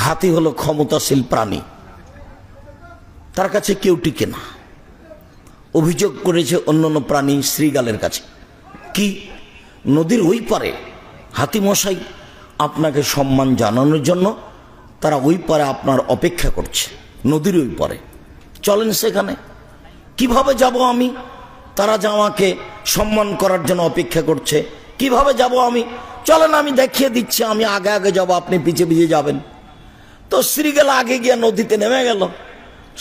হাতি হলো ক্ষমতাশীল প্রাণী, তার কাছে কেউ টিকে না। অভিযোগ করেছে অন্যান্য প্রাণী শ্রীগালের কাছে, কি নদীর ওই পারে হাতি মশাই আপনাকে সম্মান জানানোর জন্য তারা ওই পারে আপনার অপেক্ষা করছে, নদীর ওই পারে চলেন সেখানে। কিভাবে যাব আমি? তারা যে আমাকে সম্মান করার জন্য অপেক্ষা করছে, কিভাবে যাব আমি? চলেন আমি দেখিয়ে দিচ্ছি, আমি আগে আগে যাব, আপনি পিছিয়ে পিছিয়ে যাবেন। তো শ্রীগাল আগে গিয়ে নদীতে নেমে গেল,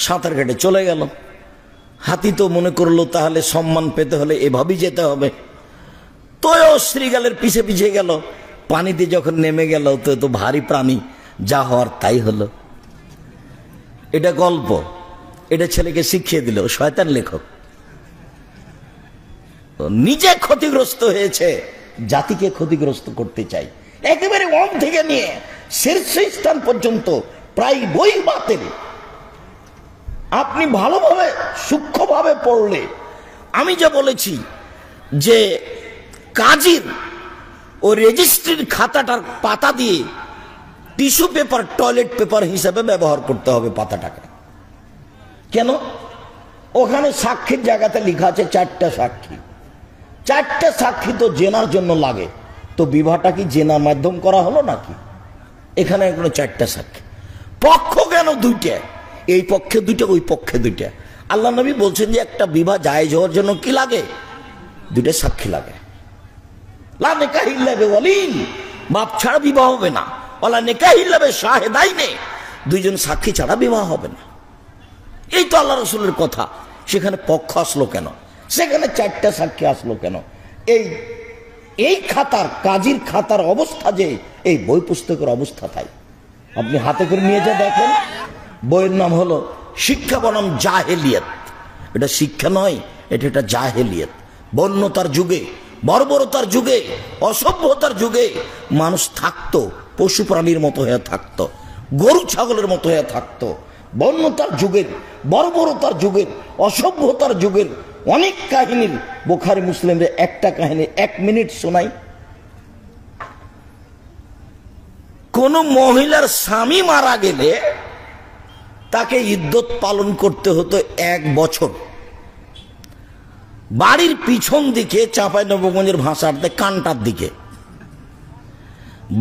সাঁতার কেটে চলে গেল। হাতি তো মনে করলো তাহলে সম্মান পেতে হলে এভাবেই যেতে হবে, তো শ্রীগালের পিছে পিছিয়ে গেল। পানিতে যখন নেমে গেল তো তো ভারী প্রাণী, যা হওয়ার তাই হলো। এটা গল্প, এটা ছেলেকে শিখিয়ে দিল শয়তান লেখক। নিজে ক্ষতিগ্রস্ত হয়েছে, জাতিকে ক্ষতিগ্রস্ত করতে চাই। একেবারে ওম থেকে নিয়ে শীর্ষস্থান পর্যন্ত প্রায় বই বাতিল। আপনি ভালোভাবে সূক্ষ্মভাবে পড়লে, আমি যা বলেছি যে কাজীর ও রেজিস্ট্রির খাতাটার পাতা দিয়ে টিস্যু পেপার টয়লেট পেপার হিসাবে ব্যবহার করতে হবে পাতাটাকে। কেন? ওখানে সাক্ষীর জায়গাতে লেখা আছে 4টা সাক্ষী। 4টা সাক্ষী তো জেনার জন্য লাগে, তো বিবাহটা কি জেনার মাধ্যম করা হলো নাকি? এখানে এগুলো 4টা সাক্ষী। পক্ষ কেন 2টা? এই পক্ষে 2টা, ওই পক্ষে 2টা। আল্লাহ নবী বলছেন যে একটা বিবাহ জায়েজ হওয়ার জন্য কি লাগে? 2টা সাক্ষী লাগে। লা নিকাহ ইল্লা বিওয়ালিন, বাপ ছাড়া বিবাহ হবে না। ওয়ালা নিকাহ ইল্লা বিশাহিদাইনে, 2জন সাক্ষী ছাড়া বিবাহ হবে না। এই তো আল্লাহ রাসূলের কথা। সেখানে পক্ষ আসলো কেন? সেখানে 4টা সাক্ষী আসলো কেন? এই খাতার, কাজীর খাতার অবস্থা যে এই বই পুস্তকের অবস্থা তাই। আপনি হাতে করে নিয়ে যা দেখেন, বইয়ের নাম হলো শিক্ষা বনাম জাহেলিয়াত। এটা শিক্ষা নয়, এটা একটা জাহেলিয়াত। বন্যতার যুগে, বর্বরতার যুগে, অসভ্যতার যুগে মানুষ থাকতো পশু প্রাণীর মতো হয়ে থাকতো, গরু ছাগলের মতো হয়ে থাকতো। বন্যতার যুগের, বর্বরতার যুগের, অসভ্যতার যুগের অনেক কাহিনীর বুখারী মুসলিমের একটা কাহিনী 1 মিনিট শোনাই। কোন মহিলার স্বামী মারা গেলে তাকে ইদ্যত পালন করতে হতো 1 বছর। বাড়ির পিছন দিকে, চাঁপাইনবাবগঞ্জের ভাষাতে কানটার দিকে,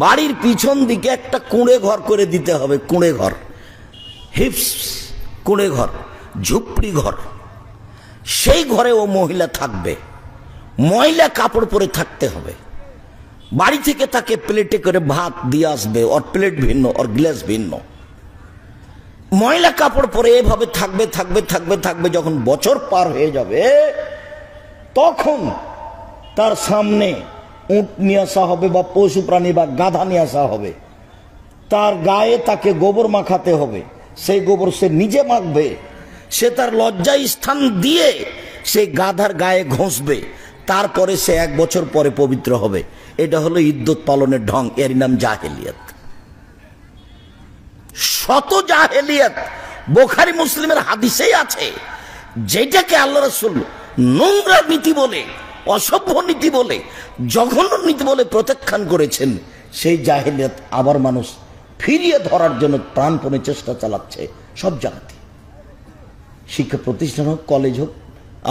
বাড়ির পিছন দিকে একটা কুঁড়ে ঘর করে দিতে হবে। কুঁড়ে ঘর, হিপস কুঁড়ে ঘর, ঝুপড়ি ঘর। সেই ঘরে ও মহিলা থাকবে, ময়লা কাপড় পরে থাকতে হবে। বাড়ি থেকে তাকে প্লেটে করে ভাত দিয়ে আসবে, ওর প্লেট ভিন্ন, ওর গ্লাস ভিন্ন। ময়লা কাপড় পরে এভাবে থাকবে থাকবে থাকবে থাকবে। যখন বছর পার হয়ে যাবে তখন তার সামনে উট নিয়ে আসা হবে, বা পশু প্রাণী বা গাধা নিয়ে আসা হবে। তার গায়ে তাকে গোবর মাখাতে হবে, সেই গোবর সে নিজে মাখবে। সে তার লজ্জা স্থান দিয়ে সেই গাধার গায়ে ঘষবে, তারপরে সে 1 বছর পরে পবিত্র হবে। এটা হলো ইদ্যত পালনের ঢং, এর নাম জাহেলিয়াত। শত জাহেলিয়াত বুখারী মুসলিমের হাদিসেই আছে, যেটাকে আল্লাহ রাসূল নোংরা নীতি বলে, অসভ্য নীতি বলে, জঘন্য নীতি বলে প্রত্যাখ্যান করেছেন। সেই জাহেলিয়াত আবার মানুষ ফিরিয়ে ধরার জন্য প্রাণপণে চেষ্টা চালাচ্ছে সব জায়গাতে। শিক্ষা প্রতিষ্ঠান হোক, কলেজ হোক,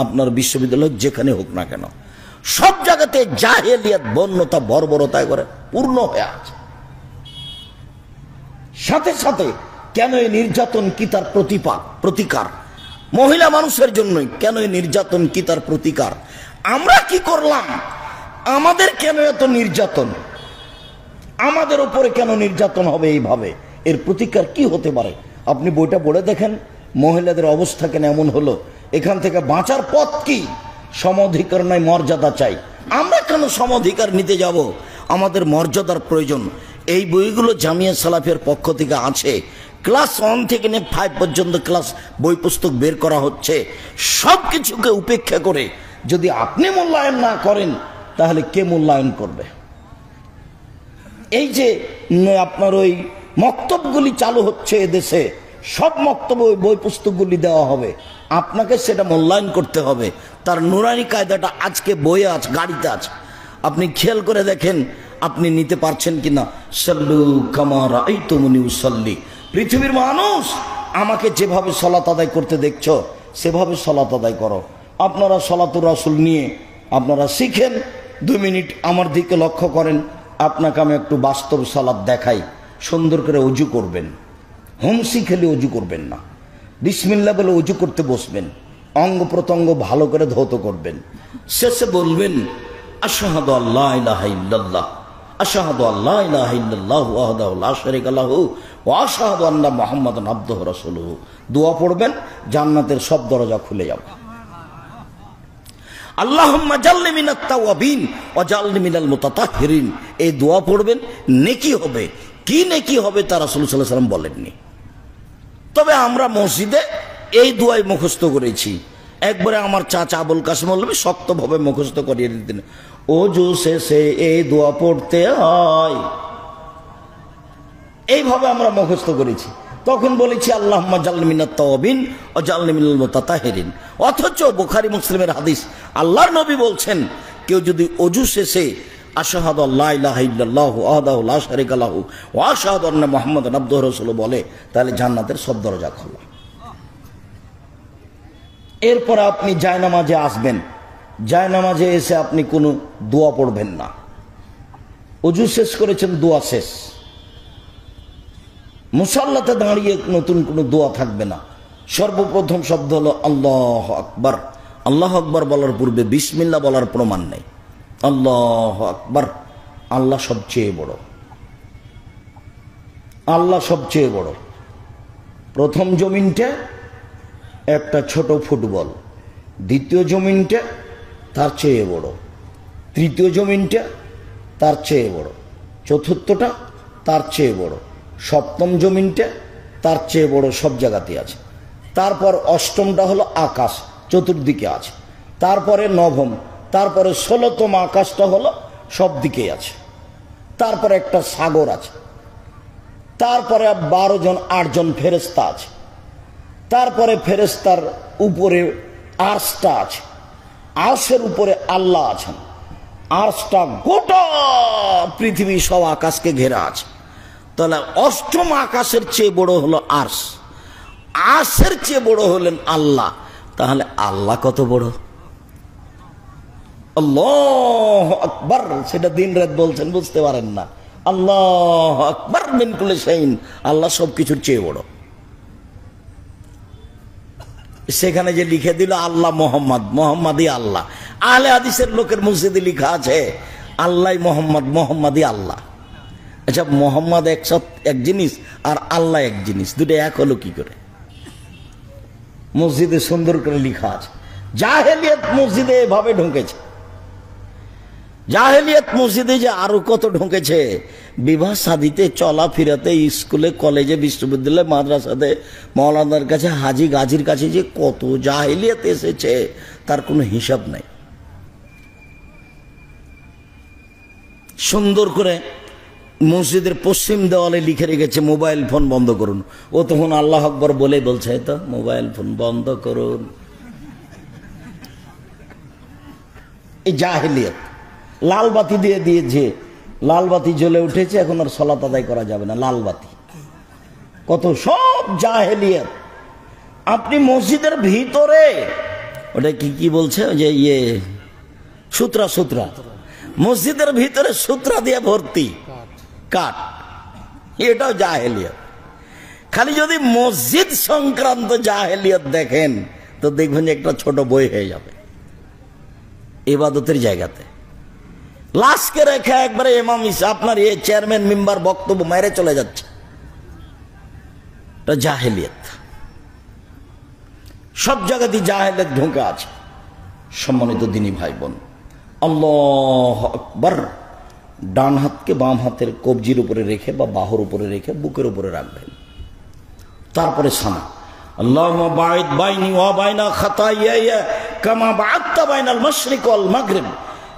আপনার বিশ্ববিদ্যালয় হোক, যেখানে হোক না কেন, সব জায়গাতে জাহেলিয়াত, বন্যতা, বর্বরতা করে পূর্ণ হয়ে আছে। সাথে সাথে কেন এই নির্যাতন, কি তার প্রতিকার? মহিলা মানুষের জন্যই কেন এই নির্যাতন, কি তার প্রতিকার? আমরা কি করলাম? আমাদের কেন এত নির্যাতন? আমাদের উপরে কেন নির্যাতন হবে এইভাবে? এর প্রতিকার কি হতে পারে? আপনি বইটা পড়ে দেখেন, মহিলাদের অবস্থা কেন এমন হলো। এখান থেকে বাঁচার পথ কি? সমঅধিকার নাই, মর্যাদা চাই। আমরা কেন সমঅধিকার নিতে যাব? আমাদের মর্যাদার প্রয়োজন। এই বইগুলো জামিয়া সালাফিয়ার পক্ষ থেকে আছে। ক্লাস 1 থেকে নিয়ে 5 পর্যন্ত ক্লাস বই পুস্তক বের করা হচ্ছে। সব কিছুকে উপেক্ষা করে যদি আপনি মূল্যায়ন না করেন, তাহলে কে মূল্যায়ন করবে? এই যে আপনার ওই মক্তবগুলি চালু হচ্ছে এদেশে, সব মক্তব ওই বই পুস্তকগুলি দেওয়া হবে, আপনাকে সেটা মূল্যায়ন করতে হবে। তার নুরানি কায়দাটা আজকে বইয়ে আছে, গাড়িতে আছে। আপনি খেয়াল করে দেখেন, আপনি নিতে পারছেন কিনা? সাল্লু কামা রাআইতুমুনি উসাল্লি। পৃথিবীর মানুষ, আমাকে যেভাবে সালাত আদায় করতে দেখছো সেভাবে সালাত আদায় করো। আপনারা সালাতুর রাসূল নিয়ে আপনারা শিখেন। 2 মিনিট আমার দিকে লক্ষ্য করেন, আপনাকে আমি একটু বাস্তব সালাত দেখাই। সুন্দর করে অজু করবেন, হোমসি খেলে অজু করবেন না, বিসমিল্লাহ বলে অজু করতে বসবেন, অঙ্গ প্রত্যঙ্গ ভালো করে ধৌত করবেন। শেষে বলবেন আশহাদু আল্লা ইলাহা ইল্লাল্লাহ, আশহাদু আল্লা ইলাহা ইল্লাল্লাহু ওয়াহদাহু লা শারীকা লাহু ওয়া আশহাদু আন্না মুহাম্মাদান আবদুহু ওয়া রাসূলুহু। দোয়া পড়বেন, জান্নাতের সব দরজা খুলে যাবে। আল্লাহুম্মা জাল্লি মিনাত তাওয়াবিন ওয়া জাল্লি মিনাল মুতাতাহহিরিন। এই দোয়া পড়বেন, নেকি হবে। কি নেকি হবে তা রাসূল সাল্লাল্লাহু আলাইহি ওয়াসাল্লাম বলেননি। তবে আমরা মসজিদে এই দোয়াই মুখস্থ করেছি। একবারে আমার চাচা আবুল কাসেম মৌলভী শক্তভাবে মুখস্থ করিয়ে দিতেন, ওযু শেষে এই দোয়া পড়তে হয়। এইভাবে আমরা মুখস্থ করেছি। তখন বলেছি আল্লাহুম্মা জাল্লি মিনাত তাওয়াবিন ওয়া জাল্লি মিনাল মুতাতাহহিরিন। অথচ বুখারী মুসলিমের হাদিস, আল্লাহর নবী বলছেন, কেউ যদি ওযু শেষে আশহাদু আল্লা ইলাহা ইল্লাল্লাহু ওয়াহদাহু লা শারীকা লাহু ওয়া আশহাদু আন্না মুহাম্মাদান আবদুহু ওয়া রাসূলুহু বলে, তাহলে জান্নাতের সব দরজা খোলা। এরপর আপনি জায়নামাজে আসবেন, জায়নামাজে এসে আপনি কোনো দোয়া পড়বেন না। ওযু শেষ করেছেন, দোয়া শেষ। মুসাল্লাতে দাঁড়িয়ে নতুন কোনো দোয়া থাকবে না। সর্বপ্রথম শব্দ হলো আল্লাহু আকবার। আল্লাহু আকবার বলার পূর্বে বিসমিল্লাহ বলার প্রমাণ নেই। আল্লাহু আকবার। আল্লাহ সবচেয়ে বড়, আল্লাহ সবচেয়ে বড়। প্রথম জমিনটা একটা ছোট ফুটবল, দ্বিতীয় জমিনটা তার চেয়ে বড়, তৃতীয় জমিনটা তার চেয়ে বড়, চতুর্থটা তার চেয়ে বড়, সপ্তম জমিনটা তার চেয়ে বড়, সব জায়গাতে আছে। তারপর অষ্টমটা হলো আকাশ, চতুর্দিকে আছে। তারপরে নবম, তারপরে 16তম আকাশটা হলো সব দিকেই আছে। তারপরে একটা সাগর আছে। তারপরে 12 জন 8 জন ফেরেশতা আছে। তারপরে ফেরেশতার উপরে আরশটা আছে, আরশের উপরে আল্লাহ আছেন। আরশটা গোটা পৃথিবী সব আকাশকে ঘেরা আছে। তাহলে অষ্টম আকাশের চেয়ে বড় হলো আরশ, আরশের চেয়ে বড় হলেন আল্লাহ। তাহলে আল্লাহ কত বড়! আল্লাহু আকবার, সেটা দিন রাত বলছেন, বুঝতে পারেন না। আল্লাহু আকবার মিন কুল্লি শাইইন, আল্লাহ সবকিছুর চেয়ে বড়। সেখানে যে লিখে দিল আল্লাহ মোহাম্মদ, মোহাম্মদই আল্লাহ। আহলে হাদিসের লোকের মসজিদে লেখা আছে আল্লাহ মোহাম্মদ, মোহাম্মদই আল্লাহ। আচ্ছা, মোহাম্মদ এক জিনিস আর আল্লাহ এক জিনিস, দুটো এক হলো কি করে? মসজিদে সুন্দর করে লেখা আছে। জাহেলিয়াত মসজিদে এভাবে ঢুকেছে। জাহেলিয়াত মসজিদে যে আরো কত ঢুকেছে, বিবাহ শাদিতে, চলাফেরাতে, স্কুলে, কলেজে, বিশ্ববিদ্যালয়ে, মাদ্রাসাতে, মাওলানার কাছে, হাজি গাজির কাছে যে কত জাহেলিয়াত এসেছে তার কোনো হিসাব নাই। সুন্দর করে মসজিদের পশ্চিম দেওয়ালে লিখে রেখেছে মোবাইল ফোন বন্ধ করুন। ও তখন আল্লাহ আকবর বলে বলছে, তো মোবাইল ফোন বন্ধ করুন। এই জাহেলিয়াত। লাল বাতি দিয়ে দিয়েছে, লাল বাতি জ্বলে উঠেছে, এখন আর সালাত আদায় করা যাবে না, লাল বাতি। কত সব জাহেলিয়াত। আপনি মসজিদের ভিতরে, ওটা কি বলছে, যে সূত্রা, সূত্রা, মসজিদের ভিতরে সূত্রা দিয়ে ভর্তি, কাঠ, এটাও জাহেলিয়াত। খালি যদি মসজিদ সংক্রান্ত জাহেলিয়াত দেখেন তো দেখবেন যে একটা ছোট বই হয়ে যাবে। ইবাদতের জায়গাতে লাশকে রেখে একবারে ইমাম আপনার চেয়ারম্যান মেম্বার বক্তব্য মেরে চলে যাচ্ছে, এটা জাহেলিয়াত। সব জায়গাতেই জাহেলিয়াত ঢুকে আছে। সম্মানিত দিনী ভাই বোন, আল্লাহু আকবার। ডান হাতকে বাম হাতের কবজির উপরে রেখে বা বাহুর উপরে রেখে বুকের উপরে রাখবেন। তারপরে সানা, আল্লাহুম্মা বাঈদ বাইনি ওয়া বাইনা খাতায়ায়া কামা বা'আদতা বাইনাল মাশরিক ওয়াল মাগরিব।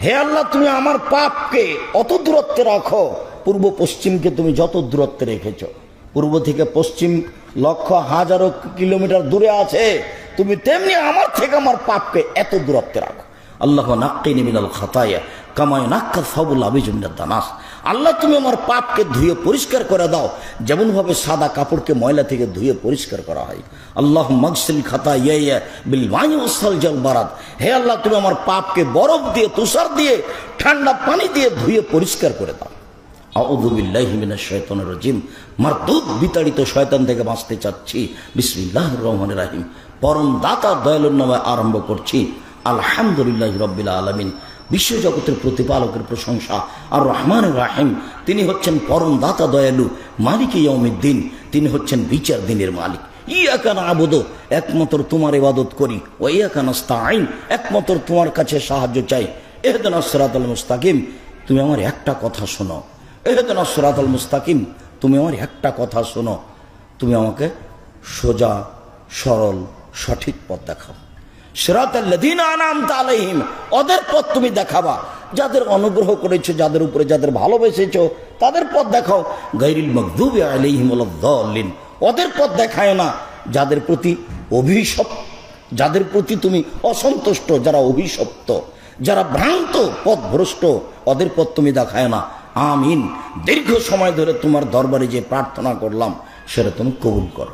হে আল্লাহ, তুমি আমার পাপকে অত দূরত্বে রাখো, পূর্ব পশ্চিমকে তুমি যত দূরত্বে রেখেছো। পূর্ব থেকে পশ্চিম লক্ষ হাজারো কিলোমিটার দূরে আছে, তুমি তেমনি আমার থেকে আমার পাপকে এত দূরত্বে রাখো। আল্লাহ নাক্কিনি মিনাল খাতায়া কামা ইয়ানাক্কা সাবুল আবিজুন মিনাদ দানাস। আল্লাহ তুমি আমার পাপকে ধুয়ে পরিষ্কার করে দাও যেমন ভাবে সাদা কাপড়কে ময়লা থেকে ধুয়ে পরিষ্কার করা হয়। আল্লাহ মাগসিল খাতা ইয়া বিল মাই ওয়াসাল জাল বারাদ, হে আল্লাহ তুমি আমার পাপকে বরফ দিয়ে তুষার দিয়ে ঠান্ডা পানি দিয়ে ধুয়ে পরিষ্কার করে দাও। আউযু বিল্লাহি মিনাশ শাইতানির রাজিম, মারদুদ বিতাড়িত শয়তান থেকে বাঁচতে চাচ্ছি। বিসমিল্লাহির রহমানির রহিম, পরম দাতা দয়ালুর নামে আরম্ভ করছি। আলহামদুলিল্লাহি রাব্বিল আলামিন, বিশ্বজগতের প্রতিপালকের প্রশংসা। আর রহমানুর রাহিম, তিনি হচ্ছেন পরম দাতা দয়ালু, মালিকে ইয়াউমিদ্দিন, তিনি হচ্ছেন বিচার দিনের মালিক। ইয়াকা না'বুদু, একমাত্র তোমার ইবাদত করি। ওয়া ইয়াকা নাস্তাঈন, একমাত্র তোমার কাছে সাহায্য চাই। ইহদিনাস সিরাতাল মুস্তাকিম, তুমি আমার একটা কথা শোনো। ইহদিনাস সিরাতাল মুস্তাকিম, তুমি আমার একটা কথা শোনো, তুমি আমাকে সোজা সরল সঠিক পথ দেখাও। সিরাতাল্লাযীনা আনআমতা আলাইহিম, ওদের পথ তুমি দেখাবা, যাদের অনুগ্রহ করেছো, যাদের উপরে যাদের ভালোবেসেছো তাদের পথ দেখাও। গায়রিল মাগদুবি আলাইহিম ওয়ালাদ-দাল্লিন, ওদের পথ দেখায় না যাদের প্রতি অভিশপ্ত, যাদের প্রতি তুমি অসন্তুষ্ট, যারা অভিশপ্ত, যারা ভ্রান্ত পথভ্রষ্ট, ওদের পথ তুমি দেখায় না। আমিন। দীর্ঘ সময় ধরে তোমার দরবারে যে প্রার্থনা করলাম সেটা তুমি কবুল করো।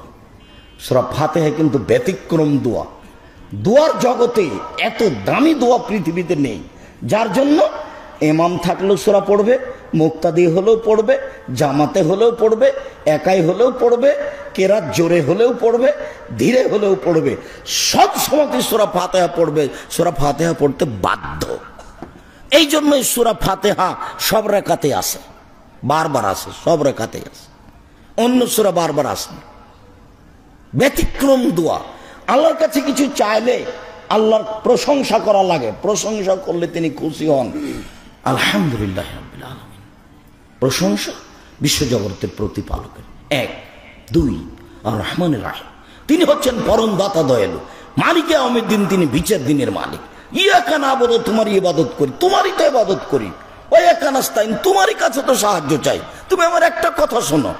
সূরা ফাতিহা কিন্তু ব্যতিক্রম দোয়া। দোয়ার জগতে এত দামি দোয়া পৃথিবীতে নেই, যার জন্য ইমাম থাকলেও সূরা পড়বে, মুক্তাদি হলেও পড়বে, জামাতে হলেও পড়বে, একাই হলেও পড়বে, কেরাত জোরে হলেও পড়বে, ধীরে হলেও পড়বে, সব সময়তে সূরা ফাতিহা পড়বে। সূরা ফাতিহা পড়তে বাধ্য। এই জন্যই সূরা ফাতিহা সব রাকাতে আসে, বারবার আসে, সব রাকাতে আসে, অন্য সূরা বারবার আসে। ব্যতিক্রম দোয়া। আল্লাহর কাছে কিছু চাইলে আল্লাহর প্রশংসা করা লাগে, প্রশংসা করলে তিনি খুশি হন। আলহামদুলিল্লাহ রাব্বিল আলামিন, প্রশংসা বিশ্বজগতের প্রতিপালকের। 1 2 আর রহমানির রাহিম, তিনি হচ্ছেন পরম দাতা দয়ালু, মালিকে ইয়াউমিদ্দিন, তিনি বিচার দিনের মালিক। ইয়াকা না'বুদু, তোমারই ইবাদত করি, তোমারই তো ইবাদত করি। ওয়া ইয়াকা নাস্তাঈন, তোমারই কাছে তো সাহায্য চাই। তুমি আমার একটা কথা শোনো।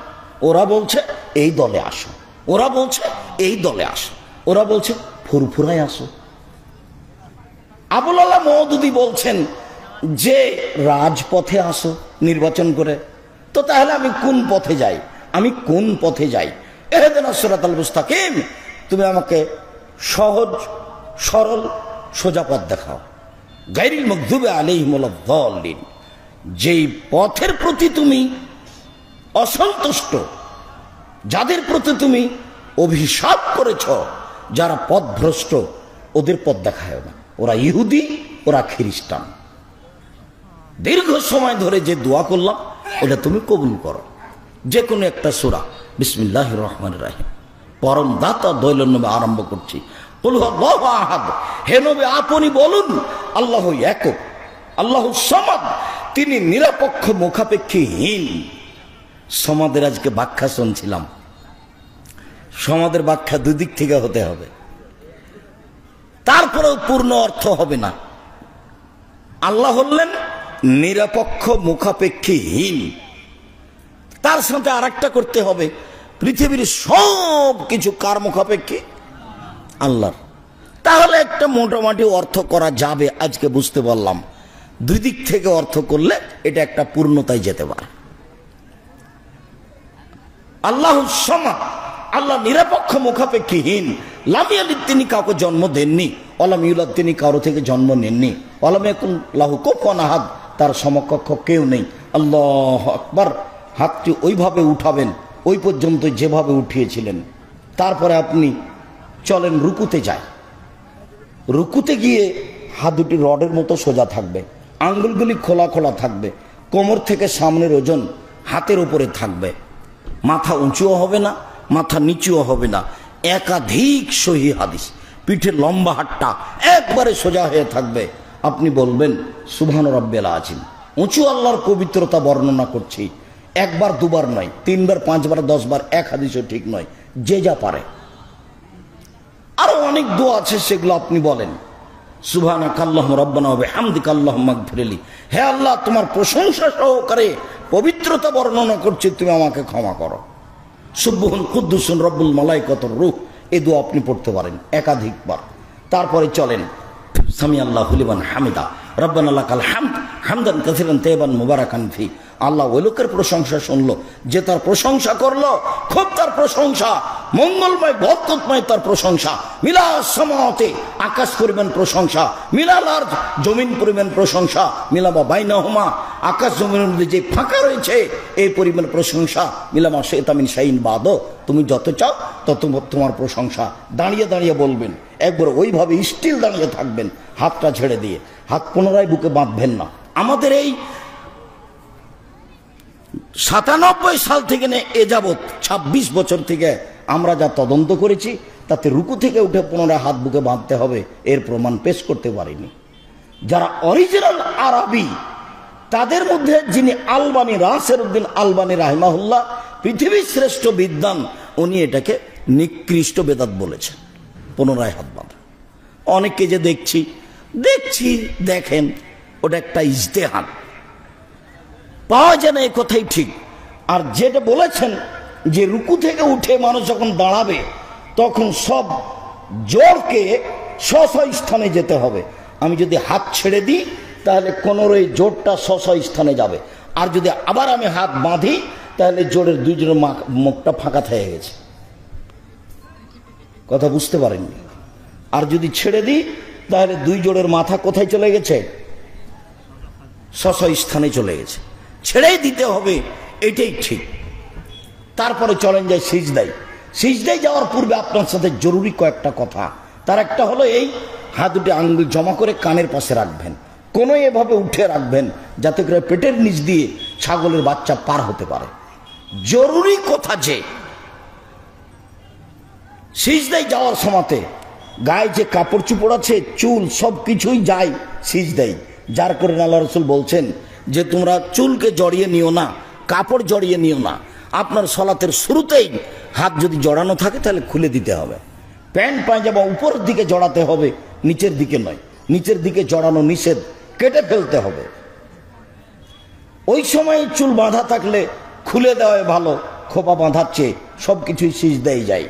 ওরা বলছে এই দলে আসো, ওরা বলছে এই দলে আসো, ওরা বলছে ফুরফুরায় আসো। আবুল আলা মওদুদি বলছেন যে রাজপথে আসো নির্বাচন করে। তো তাহলে আমি কোন পথে যাই? আমি কোন পথে যাই? ইহদিনাস সিরাতাল মুস্তাকিম, তুমি আমাকে সহজ সরল সোজা পথ দেখাও। গায়রিল মাগদুবি আলাইহিম ওয়ালাদ-দাল্লিন, যেই পথের প্রতি তুমি অসন্তুষ্ট, যাদের প্রতি তুমি অভিশাপ করেছ, যারা পথভ্রষ্ট, ওদের পথ দেখায় না। ওরা ইহুদি, ওরা খ্রিস্টান। দীর্ঘ সময় ধরে যে দোয়া করলাম ওটা তুমি কবুল করো। যে কোনো একটা সূরা। বিসমিল্লাহির রহমানির রহিম, পরম দাতা দয়ালুর নামে আরম্ভ করছি। কুল হুয়াল্লাহু আহাদ, হে নবী আপনি বলুন আল্লাহু একক, আল্লাহু সামাদ, তিনি নিরপেক্ষ মুখাপেক্ষীহীন। সমাদের আজকে ব্যাখ্যা শুনছিলাম, সমাদের ব্যাখ্যা দুদিক থেকে হতে হবে, তারপরেও পূর্ণ অর্থ হবে না। আল্লাহ হলেন নিরপেক্ষ মুখাপেক্ষীহীন, তার সাথে আরেকটা করতে হবে, পৃথিবীর সব কিছু কার মুখাপেক্ষী? আল্লাহর। তাহলে একটা মোটামুটি অর্থ করা যাবে, আজকে বুঝতে পারলাম। দুই দিক থেকে অর্থ করলে এটা একটা পূর্ণতায় যেতে পারে। আল্লাহুস সামাদ, আল্লাহ নিরপেক্ষ মুখাপেক্ষীহীন। লাম ইয়ালিদ, তিনি কাউকে জন্ম দেননি। ওয়ালাম ইউলাদ, তিনি কারো থেকে জন্ম নেননি। ওয়ালাম ইয়াকুন লাহু কুফুয়ান আহাদ, তার সমকক্ষ কেউ নেই। আল্লাহু আকবার। হাতটি ওইভাবে উঠাবেন ওই পর্যন্ত যেভাবে উঠিয়েছিলেন। তারপরে আপনি চলেন রুকুতে যায়। রুকুতে গিয়ে হাত দুটি রডের মতো সোজা থাকবে, আঙ্গুলগুলি খোলা খোলা থাকবে, কোমর থেকে সামনের ওজন হাতের উপরে থাকবে, মাথা উঁচুও হবে না, মাথা নিচুও হবে না। একাধিক সহি হাদিস, পিঠের লম্বা হাতটা একবারে সোজা হয়ে থাকবে। আপনি বলবেন সুবহান রাব্বিল আযীম। উঁচু আল্লাহর পবিত্রতা বর্ণনা করছি, একবার দুবার নয়, 3 বার 5 বার 10 বার, এক হাদিসও ঠিক নয়, যে যা পারে। আরো অনেক দোয়া আছে, সেগুলো আপনি বলেন। সুবহানাকাল্লাহুম্মা রাব্বানা ওয়া বিহামদিকা আল্লাহুম্মা ইগফিরলি, হে আল্লাহ তোমার প্রশংসা সহকারে পবিত্রতা বর্ণনা করছি, তুমি আমাকে ক্ষমা করো। সুবহুন কুদ্দুসুন রব্বুল মালাইকাতুর রূহ, এই দোয়া আপনি পড়তে পারেন একাধিকবার। তারপরে চলেন সামি আল্লাহু লিমান হামিদা, রব্বানা লাকাল হামদ হামদান কাসীরান তাইয়িবান মুবারাকান ফি, আল্লাহ ওই লোকের প্রশংসা শুনলো যে তার প্রশংসা করলো, খুব তার প্রশংসা, মঙ্গলময় বরকতময় তার প্রশংসা। মিলা সামাওয়াতে, আকাশ পরিমাণ প্রশংসা, মিলাল আরদ, জমিন পরিমাণ প্রশংসা, মিলামা বাইনাহুমা, আকাশ জমিনের মধ্যে যে ফাঁকা রয়েছে এই পরিমাণ প্রশংসা, মিলামা শাইতামিন শাইন বাদ, তুমি যত চাও তত তোমার প্রশংসা। দাঁড়িয়ে দাঁড়িয়ে বলবেন, একবার ওইভাবে স্টিল দাঁড়িয়ে থাকবেন, হাতটা ছেড়ে দিয়ে, হাত পুনরায় বুকে বাঁধবেন না। আমাদের এই 97 সাল থেকে এ যাবৎ 26 বছর থেকে আমরা যা তদন্ত করেছি তাতে রুকু থেকে উঠে পুনরায় হাত বুকে বাঁধতে হবে এর প্রমাণ পেশ করতে পারিনি। যারা অরিজিনাল আরবি তাদের মধ্যে যিনি আলবানী, রাসের উদ্দিন আলবানী রাহিমাহুল্লাহ, পৃথিবীর শ্রেষ্ঠ বিদ্বান, উনি এটাকে নিকৃষ্ট বেদাত বলেছেন, পুনরায় হাত বাঁধা। অনেককে যে দেখছি দেখেন ওটা একটা ইজতেহাদ, পাওয়া যায় না, এই কথাই ঠিক। আর যেটা বলেছেন যে রুকু থেকে উঠে মানুষ যখন দাঁড়াবে তখন সব জোরকে স্ব স্থানে যেতে হবে। আমি যদি হাত ছেড়ে দিই তাহলে কোনোরই জোরটা স্ব স্থানে যাবে, আর যদি আবার আমি হাত বাঁধি তাহলে জোরের দুইজনের মুখটা ফাঁকা থেকে গেছে। কথা বুঝতে পারেননি? আর যদি ছেড়ে দিই তাহলে দুই জোড়ের মাথা কোথায় চলে গেছে? স্ব স্থানে চলে গেছে। ছেড়েই দিতে হবে, এটাই ঠিক। তারপরে চলেন যাই সিজদায়। সিজদায় যাওয়ার পূর্বে আপনার সাথে জরুরি কয়েকটা কথা। তার একটা হলো এই, হাত দুটি আঙ্গুল জমা করে কানের পাশে রাখবেন, কোনো এভাবে উঠে রাখবেন যাতে করে পেটের নিচ দিয়ে ছাগলের বাচ্চা পার হতে পারে। জরুরি কথা যে সিজদায় যাওয়ার সময়তে গায়ে যে কাপড় চুপড় আছে, চুল, সব কিছুই যায় সিজদায়। যার করে আল্লাহ রাসূল বলছেন যে তোমরা চুলকে জড়িয়ে নিও না, কাপড় জড়িয়ে নিও না। আপনার সলাতের শুরুতেই হাত যদি জড়ানো থাকে তাহলে খুলে দিতে হবে। প্যান্ট পায়জামা উপরের দিকে জড়াতে হবে, নিচের দিকে নয়। নিচের দিকে জড়ানো নিষেধ, কেটে ফেলতে হবে। ওই সময় চুল বাঁধা থাকলে খুলে দেওয়াই ভালো, খোপা বাঁধার চেয়ে। সব কিছুই সিজদায় যায়।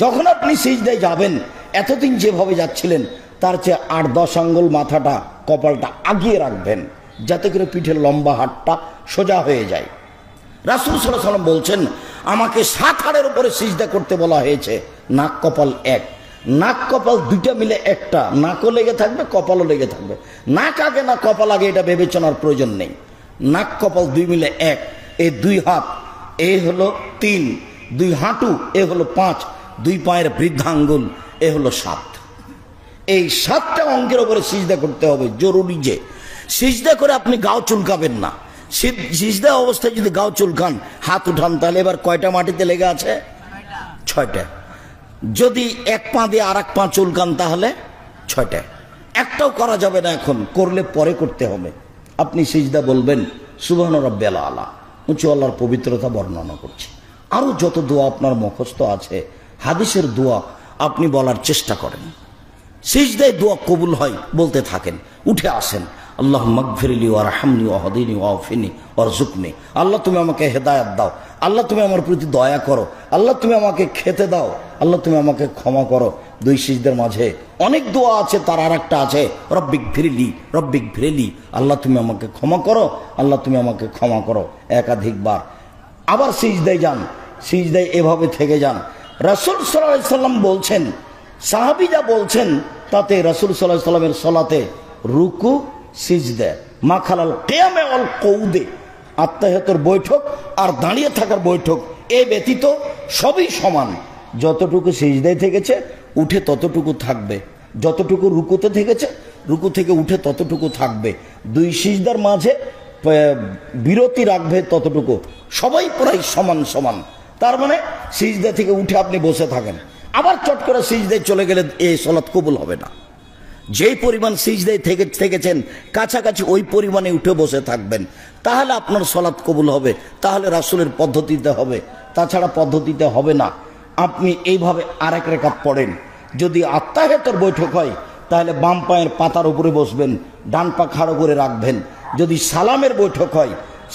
যখন আপনি সিজদায় যাবেন, এতদিন যেভাবে যাচ্ছিলেন তার চেয়ে 8-10 আঙ্গুল মাথাটা, কপালটা আগিয়ে রাখবেন যাতে করে পিঠের লম্বা হাতটা সোজা হয়ে যায়। রাসূল সাল্লাল্লাহু আলাইহি ওয়াসাল্লাম বলছেন, আমাকে 7 হাড়ের উপরে সিজদা করতে বলা হয়েছে, নাক কপাল এক। নাক কপাল দুইটা মিলে একটা, নাকও লেগে থাকবে, কপালও লেগে থাকবে। নাক আগে না কপাল আগে এটা বিবেচনার প্রয়োজন নেই। নাক কপাল দুই মিলে এক। এই দুই হাত এ হলো 3, দুই হাঁটু এ হলো 5, দুই পায়ের বৃদ্ধাঙ্গুল এ হলো 7। এই 7টা অঙ্কের উপরে সিজদা করতে হবে। জরুরি যে সিজদা করে আপনি গাও চুলকাবেন না। সিজদা অবস্থায় যদি গাও চুলকান, হাত উঠান, তাহলে এবার কয়টা মাটিতে লেগে আছে? 6টা। যদি এক পা দিয়ে আর এক পা চুলকান তাহলে 6টা। একটাও করা যাবে না, এখন করলে পরে করতে হবে। আপনি সিজদা বলবেন সুবহান রাব্বিয়াল আলা, উঁচু আল্লাহর পবিত্রতা বর্ণনা করছি। আরো যত দোয়া আপনার মুখস্থ আছে, হাদিসের দোয়া আপনি বলার চেষ্টা করেন। সিজদায় দোয়া কবুল হয়, বলতে থাকেন। উঠে আসেন, আল্লাহুম্মা গফিরলি ওয়ারহামনি ওয়াহদিনি ওয়াফিনি ওয়ারযুকনি। আল্লাহ তুমি আমাকে হেদায়েত দাও, আল্লাহ তুমি আমার প্রতি দয়া করো, আল্লাহ তুমি আমাকে খেতে দাও, আল্লাহ তুমি আমাকে ক্ষমা করো। দুই সিজদার মাঝে অনেক দোয়া আছে, তার আর একটা আছে রব্বিক ফিরলি, রব্বিক ফিরলি, আল্লাহ তুমি আমাকে ক্ষমা করো, আল্লাহ তুমি আমাকে ক্ষমা করো, একাধিকবার। আবার সিজদায় যান, সিজদায় এভাবে থেকে যান। রাসূল সাল্লাল্লাহু আলাইহি সাল্লাম বলছেন, সাহাবীরা বলছেন, তাতে রাসূল সাল্লাল্লাহু আলাইহি সাল্লামের সালাতে রুকু, সিজদা, মাখালাল কিয়ামে ওয়াল কউদে, আত্তাহিয়াতুর বৈঠক আর দাঁড়িয়ে থাকার বৈঠক, এ ব্যতীত সবই সমান। যতটুকু সিজদায় থেকেছে উঠে ততটুকু থাকবে, যতটুকু রুকুতে থেকেছে রুকু থেকে উঠে ততটুকু থাকবে। দুই সিজদার মাঝে বিরতি রাখবে ততটুকু। সবাই প্রায় সমান সমান। তার মানে সিজদা থেকে উঠে আপনি বসে থাকেন, আবার চট করে সিজদায় চলে গেলে এই সালাত কবুল হবে না। যেই পরিমাণ সিজদায় থেকেছেন কাছাকাছি ওই পরিমাণে উঠে বসে থাকবেন, তাহলে আপনার সালাত কবুল হবে। তাহলে রাসূলের পদ্ধতিতে হবে, তাছাড়া পদ্ধতিতে হবে না। আপনি এইভাবে আরেক রাকাত পড়েন। যদি আত্তাহিয়াতুর বৈঠক হয় তাহলে বাম পায়ের পাতার উপরে বসবেন, ডান পা খাড়া করে রাখবেন। যদি সালামের বৈঠক হয়,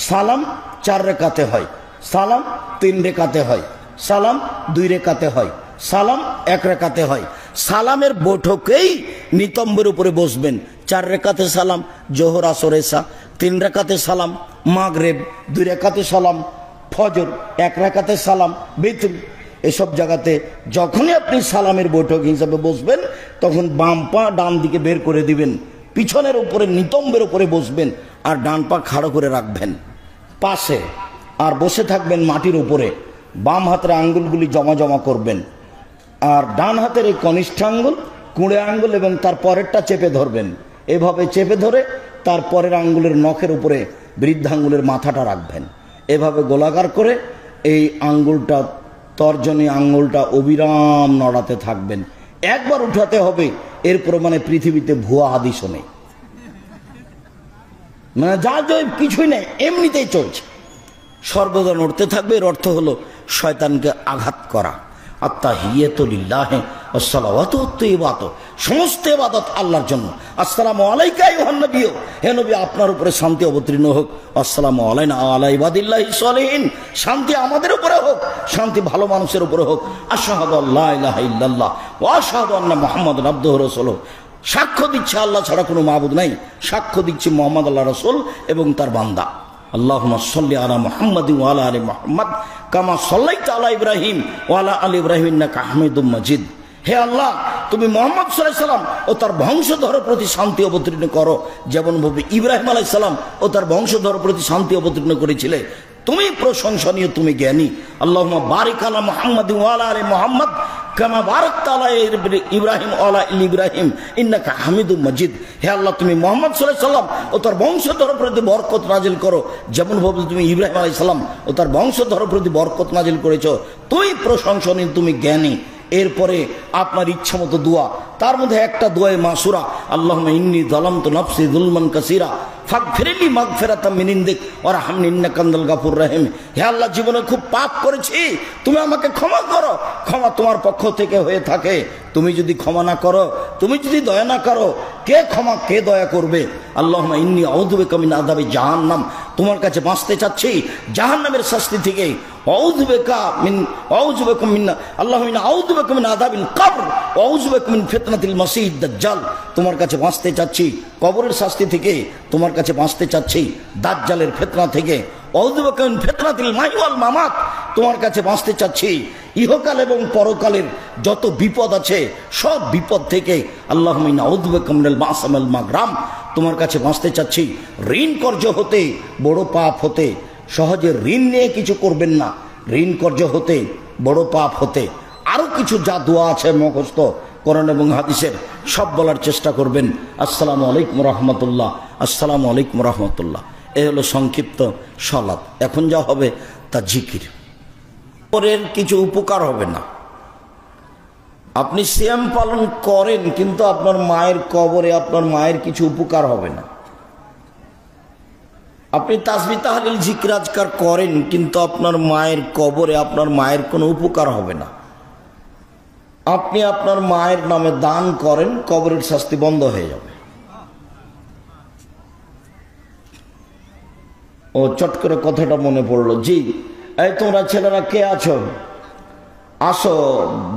সালাম 4 রেখাতে হয়, সালাম 3 রেখাতে হয়, সালাম 2 রেখাতে হয়, সালাম 1 রেখাতে হয়। সালামের বৈঠকেই নিতম্বের উপরে বসবেন। 4 রেখাতে সালাম, জোহর আসর এশা, 3 রেখাতে সালাম, মাগরিব 2 রাকাতে সালাম, ফজর 1 রাকাতে সালাম, বিতর, এসব জায়গাতে যখনই আপনি সালামের বৈঠক হিসাবে বসবেন তখন বাম পা ডান দিকে বের করে দিবেন, পিছনের উপরে নিতম্বের উপরে বসবেন, আর ডান পা খাড়ো করে রাখবেন পাশে, আর বসে থাকবেন মাটির উপরে। বাম হাতের আঙ্গুলগুলি জমা জমা করবেন, আর ডান হাতের এই কনিষ্ঠ আঙ্গুল, কুঁড়ে আঙ্গুল এবং তার পরেরটা চেপে ধরবেন। এভাবে চেপে ধরে তার পরের আঙ্গুলের নখের উপরে বৃদ্ধাঙ্গুলের মাথাটা রাখবেন। এভাবে গোলাকার করে এই আঙ্গুলটা, তর্জনী আঙ্গুলটা অবিরাম নড়াতে থাকবেন। একবার উঠাতে হবে, এর প্রমাণে পৃথিবীতে ভুয়া হাদিসও নেই, মানে যা কিছুই নেই, এমনিতেই চলছে। সর্বদা নড়তে থাকবে। এর অর্থ হলো শয়তানকে আঘাত করা। আত্তাহিয়াতু লিল্লাহি ওয়াস সালাওয়াতু ওয়াত তাইয়্যিবাত, সমস্ত ইবাদত আল্লাহর জন্য। আসসালামু আলাইকা আইয়ুহান নবী, হে নবী আপনার উপরে শান্তি অবতীর্ণ হোক। আসসালামু আলাইনা ওয়া আলা ইবাদিল্লাহিস সলিহিন, শান্তি আমাদের উপরে হোক, শান্তি ভালো মানুষের উপরে হোক। আশহাদু আল্লা ইলাহা ইল্লাল্লাহ ওয়া আশহাদু আন্না মুহাম্মাদান আবদুহু ওয়া রাসূলুহু, সাক্ষ্য দিচ্ছে আল্লাহ ছাড়া কোনো মাবুদ নাই, সাক্ষ্য দিচ্ছে মুহাম্মদ আল্লাহর রাসূল এবং তার বান্দা। আল্লাহুম্মা সাল্লি আলা মুহাম্মাদ ওয়া আলা আলি মুহাম্মাদ কামা সাল্লাইতা আলা ইব্রাহিম ওয়া আলা আলি ইব্রাহিম ইন্নাকা হামিদুম মাজিদ। হে আল্লাহ, তুমি মুহাম্মদ সাল্লাল্লাহু আলাইহি সাল্লাম ও তার বংশধরের প্রতি শান্তি অবতীর্ণ করো, যেমনভাবে ইব্রাহিম আলাইহিস সালাম ও তার বংশধরের প্রতি শান্তি অবতীর্ণ করেছিলে। তুমি প্রশংসনীয়, তুমি জ্ঞানী। আল্লাহুম্মা বারিক আলা মুহাম্মাদ ওয়া আলা আলি মুহাম্মাদ কামা বারাকতা আলা ইব্রাহিম ওয়া আলা আলি ইব্রাহিম ইন্নাকা হামিদুম মাজিদ। হে আল্লাহ, তুমি মুহাম্মদ সাল্লাল্লাহু আলাইহি সাল্লাম ও তার বংশধরের প্রতি বরকত নাজিল করো, যেমনভাবে তুমি ইব্রাহিম আলাইহিস সালাম ও তার বংশধরের প্রতি বরকত নাজিল করেছো। তুমি প্রশংসনীয়, তুমি জ্ঞানী। এরপরে আপনার ইচ্ছা মতো দোয়া, তার মধ্যে একটা দোয়ায়ে মাসুরা, আল্লাহুম্মা ইন্নী যালামতু নাফসি যুলমান কাসীরা ফাগফিরলি মাগফিরাতাম মিন ইনদিক ওয়ারহামনি ইন্নাকা আনতাল গাফুরুর রহিম। হে আল্লাহ, জীবনে খুব পাপ করেছি, তুমি আমাকে ক্ষমা করো। ক্ষমা তোমার পক্ষ থেকে হয়ে থাকে। তুমি যদি ক্ষমা না করো, তুমি যদি দয়া না করো, কে ক্ষমা, কে দয়া করবে? আল্লাহুম্মা ইন্নী আউযু বিকা মিন আযাবি জাহান্নাম, তোমার কাছে বাঁচতে চাচ্ছি জাহান্নামের শাস্তি থেকে। আউযু বিকা মিন আল্লাহুম্মা ইন্নী আউযু বিকা মিন আযাবিল কবর ওয়া আউযু বিকা মিন ফিতনাতিল মাসীহিদ দাজ্জাল, তোমার কাছে বাঁচতে চাচ্ছি কবরের শাস্তি থেকে, তোমার কাছে বাঁচতে চাচ্ছি দাজ্জালের ফিতনা থেকে। আউযু বিকা মিন ফিতনাতিল মাহইয়া ওয়াল মামাত, তোমার কাছে বাঁচতে চাচ্ছি ইহকাল এবং পরকালের যত বিপদ আছে সব বিপদ থেকে। আল্লাহুম্মা ইন্নী আউযু বিকা মিনাল মা'সাম ওয়াল মাগরাম, তোমার কাছে বাঁচতে চাচ্ছি ঋণ কর্য হতে, বড় পাপ হতে। সহজে ঋণ নিয়ে কিছু করবেন না, ঋণ কর্য হতে, বড় পাপ হতে। আরো কিছু যা দোয়া আছে মুখস্থ কোরআন এবং হাদিসের, সব বলার চেষ্টা করবেন। আসসালামু আলাইকুম রাহমাতুল্লাহ, আসসালামু আলাইকুম রাহমাতুল্লাহ। এ হলো সংক্ষিপ্ত সালাত। এখন যা হবে তা জিকির। পরের কিছু উপকার হবে না। আপনি সিয়াম পালন করেন, কিন্তু আপনার মায়ের কবরে আপনার মায়ের কিছু উপকার হবে না। আপনি তাসবিহ তাহলিল জিকির আজকার করেন, কিন্তু আপনার মায়ের কবরে আপনার মায়ের কোনো উপকার হবে না। আপনি আপনার মায়ের নামে দান করেন, কবরের শাস্তি বন্ধ হয়ে যাবে। ও চট করে কথাটা মনে পড়লো। জি, এই তোমরা ছেলেরা কে আছো, আসো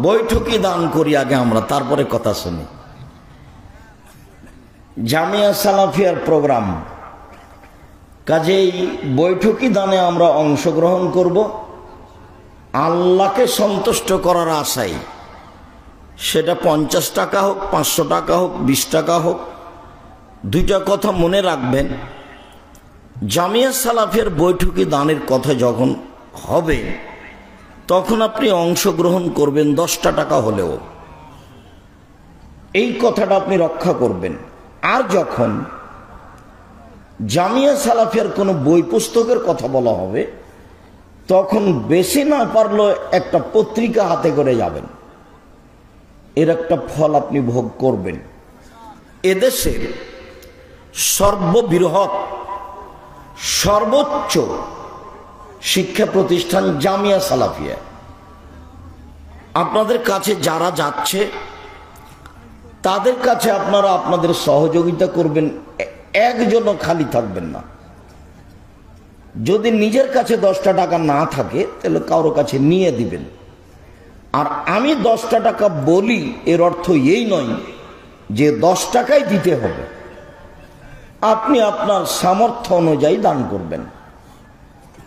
বৈঠকি দান করি আগে আমরা, তারপরে কথা শুনি। জামিয়া সালাফিয়ার প্রোগ্রাম, কাজেই বৈঠকি দানে আমরা অংশগ্রহণ করব আল্লাহকে সন্তুষ্ট করার আশায়। সেটা 50 টাকা হোক, 500 টাকা হোক, 20 টাকা হোক। দুইটা কথা মনে রাখবেন, জামিয়া সালাফিয়ার বৈঠকি দানের কথা যখন হবে তখন আপনি অংশগ্রহণ করবেন 10 টাকা হলেও, এই কথাটা আপনি রক্ষা করবেন। আর যখন জামিয়া সালাফিয়ার কোনো বই পুস্তকের কথা বলা হবে তখন বেশি না পারলেও একটা পত্রিকা হাতে করে যাবেন, এর একটা ফল আপনি ভোগ করবেন। এদেশের সর্ববৃহৎ সর্বোচ্চ শিক্ষা প্রতিষ্ঠান জামিয়া সালাফিয়া। আপনাদের কাছে যারা যাচ্ছে তাদের কাছে আপনারা আপনাদের সহযোগিতা করবেন, একজনও খালি থাকবেন না। যদি নিজের কাছে 10 টাকা না থাকে তাহলে কারো কাছে নিয়ে দিবেন। আর আমি 10 টাকা বলি এর অর্থ এই নয় যে 10 টাকাই দিতে হবে। আপনি আপনার সামর্থ্য অনুযায়ী দান করবেন।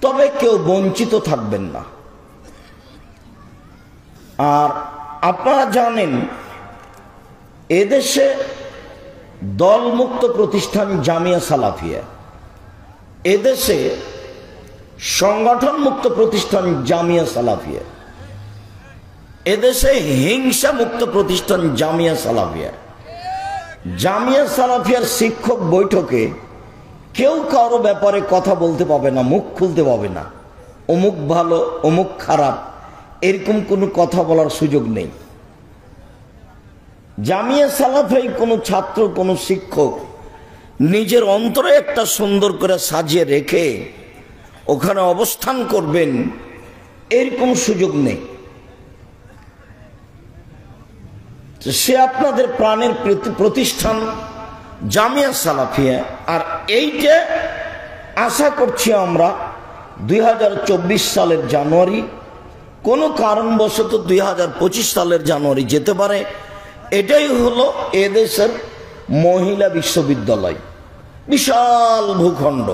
তবে কেউ বঞ্চিত থাকবেন না। আর আপনারা জানেন এদেশে দলমুক্ত প্রতিষ্ঠান জামিয়া সালাফিয়া, এদেশে সংগঠন মুক্ত প্রতিষ্ঠান জামিয়া সালাফিয়া, এদেশে হিংসা মুক্ত প্রতিষ্ঠান জামিয়া সালাফিয়া। জামিয়া সালাফিয়ার শিক্ষক বৈঠকে কেউ কারো ব্যাপারে কথা বলতে পাবে না, মুখ খুলতে পাবে না, অমুক ভালো অমুক খারাপ এরকম কোনো কথা বলার সুযোগ নেই। জামিয়া সালাফি কোনো ছাত্র কোনো শিক্ষক নিজের অন্তরে একটা সুন্দর করে সাজিয়ে রেখে ওখানে অবস্থান করবেন এরকম সুযোগ নেই। সে আপনাদের প্রাণের প্রতিষ্ঠান জামিয়া সালাফিয়া। আর এইটা আশা করছি আমরা 2024 সালের জানুয়ারি, কোনো কারণবশত 2025 সালের জানুয়ারি যেতে পারে। এটাই হলো এদেশের মহিলা বিশ্ববিদ্যালয়, বিশাল ভূখণ্ড।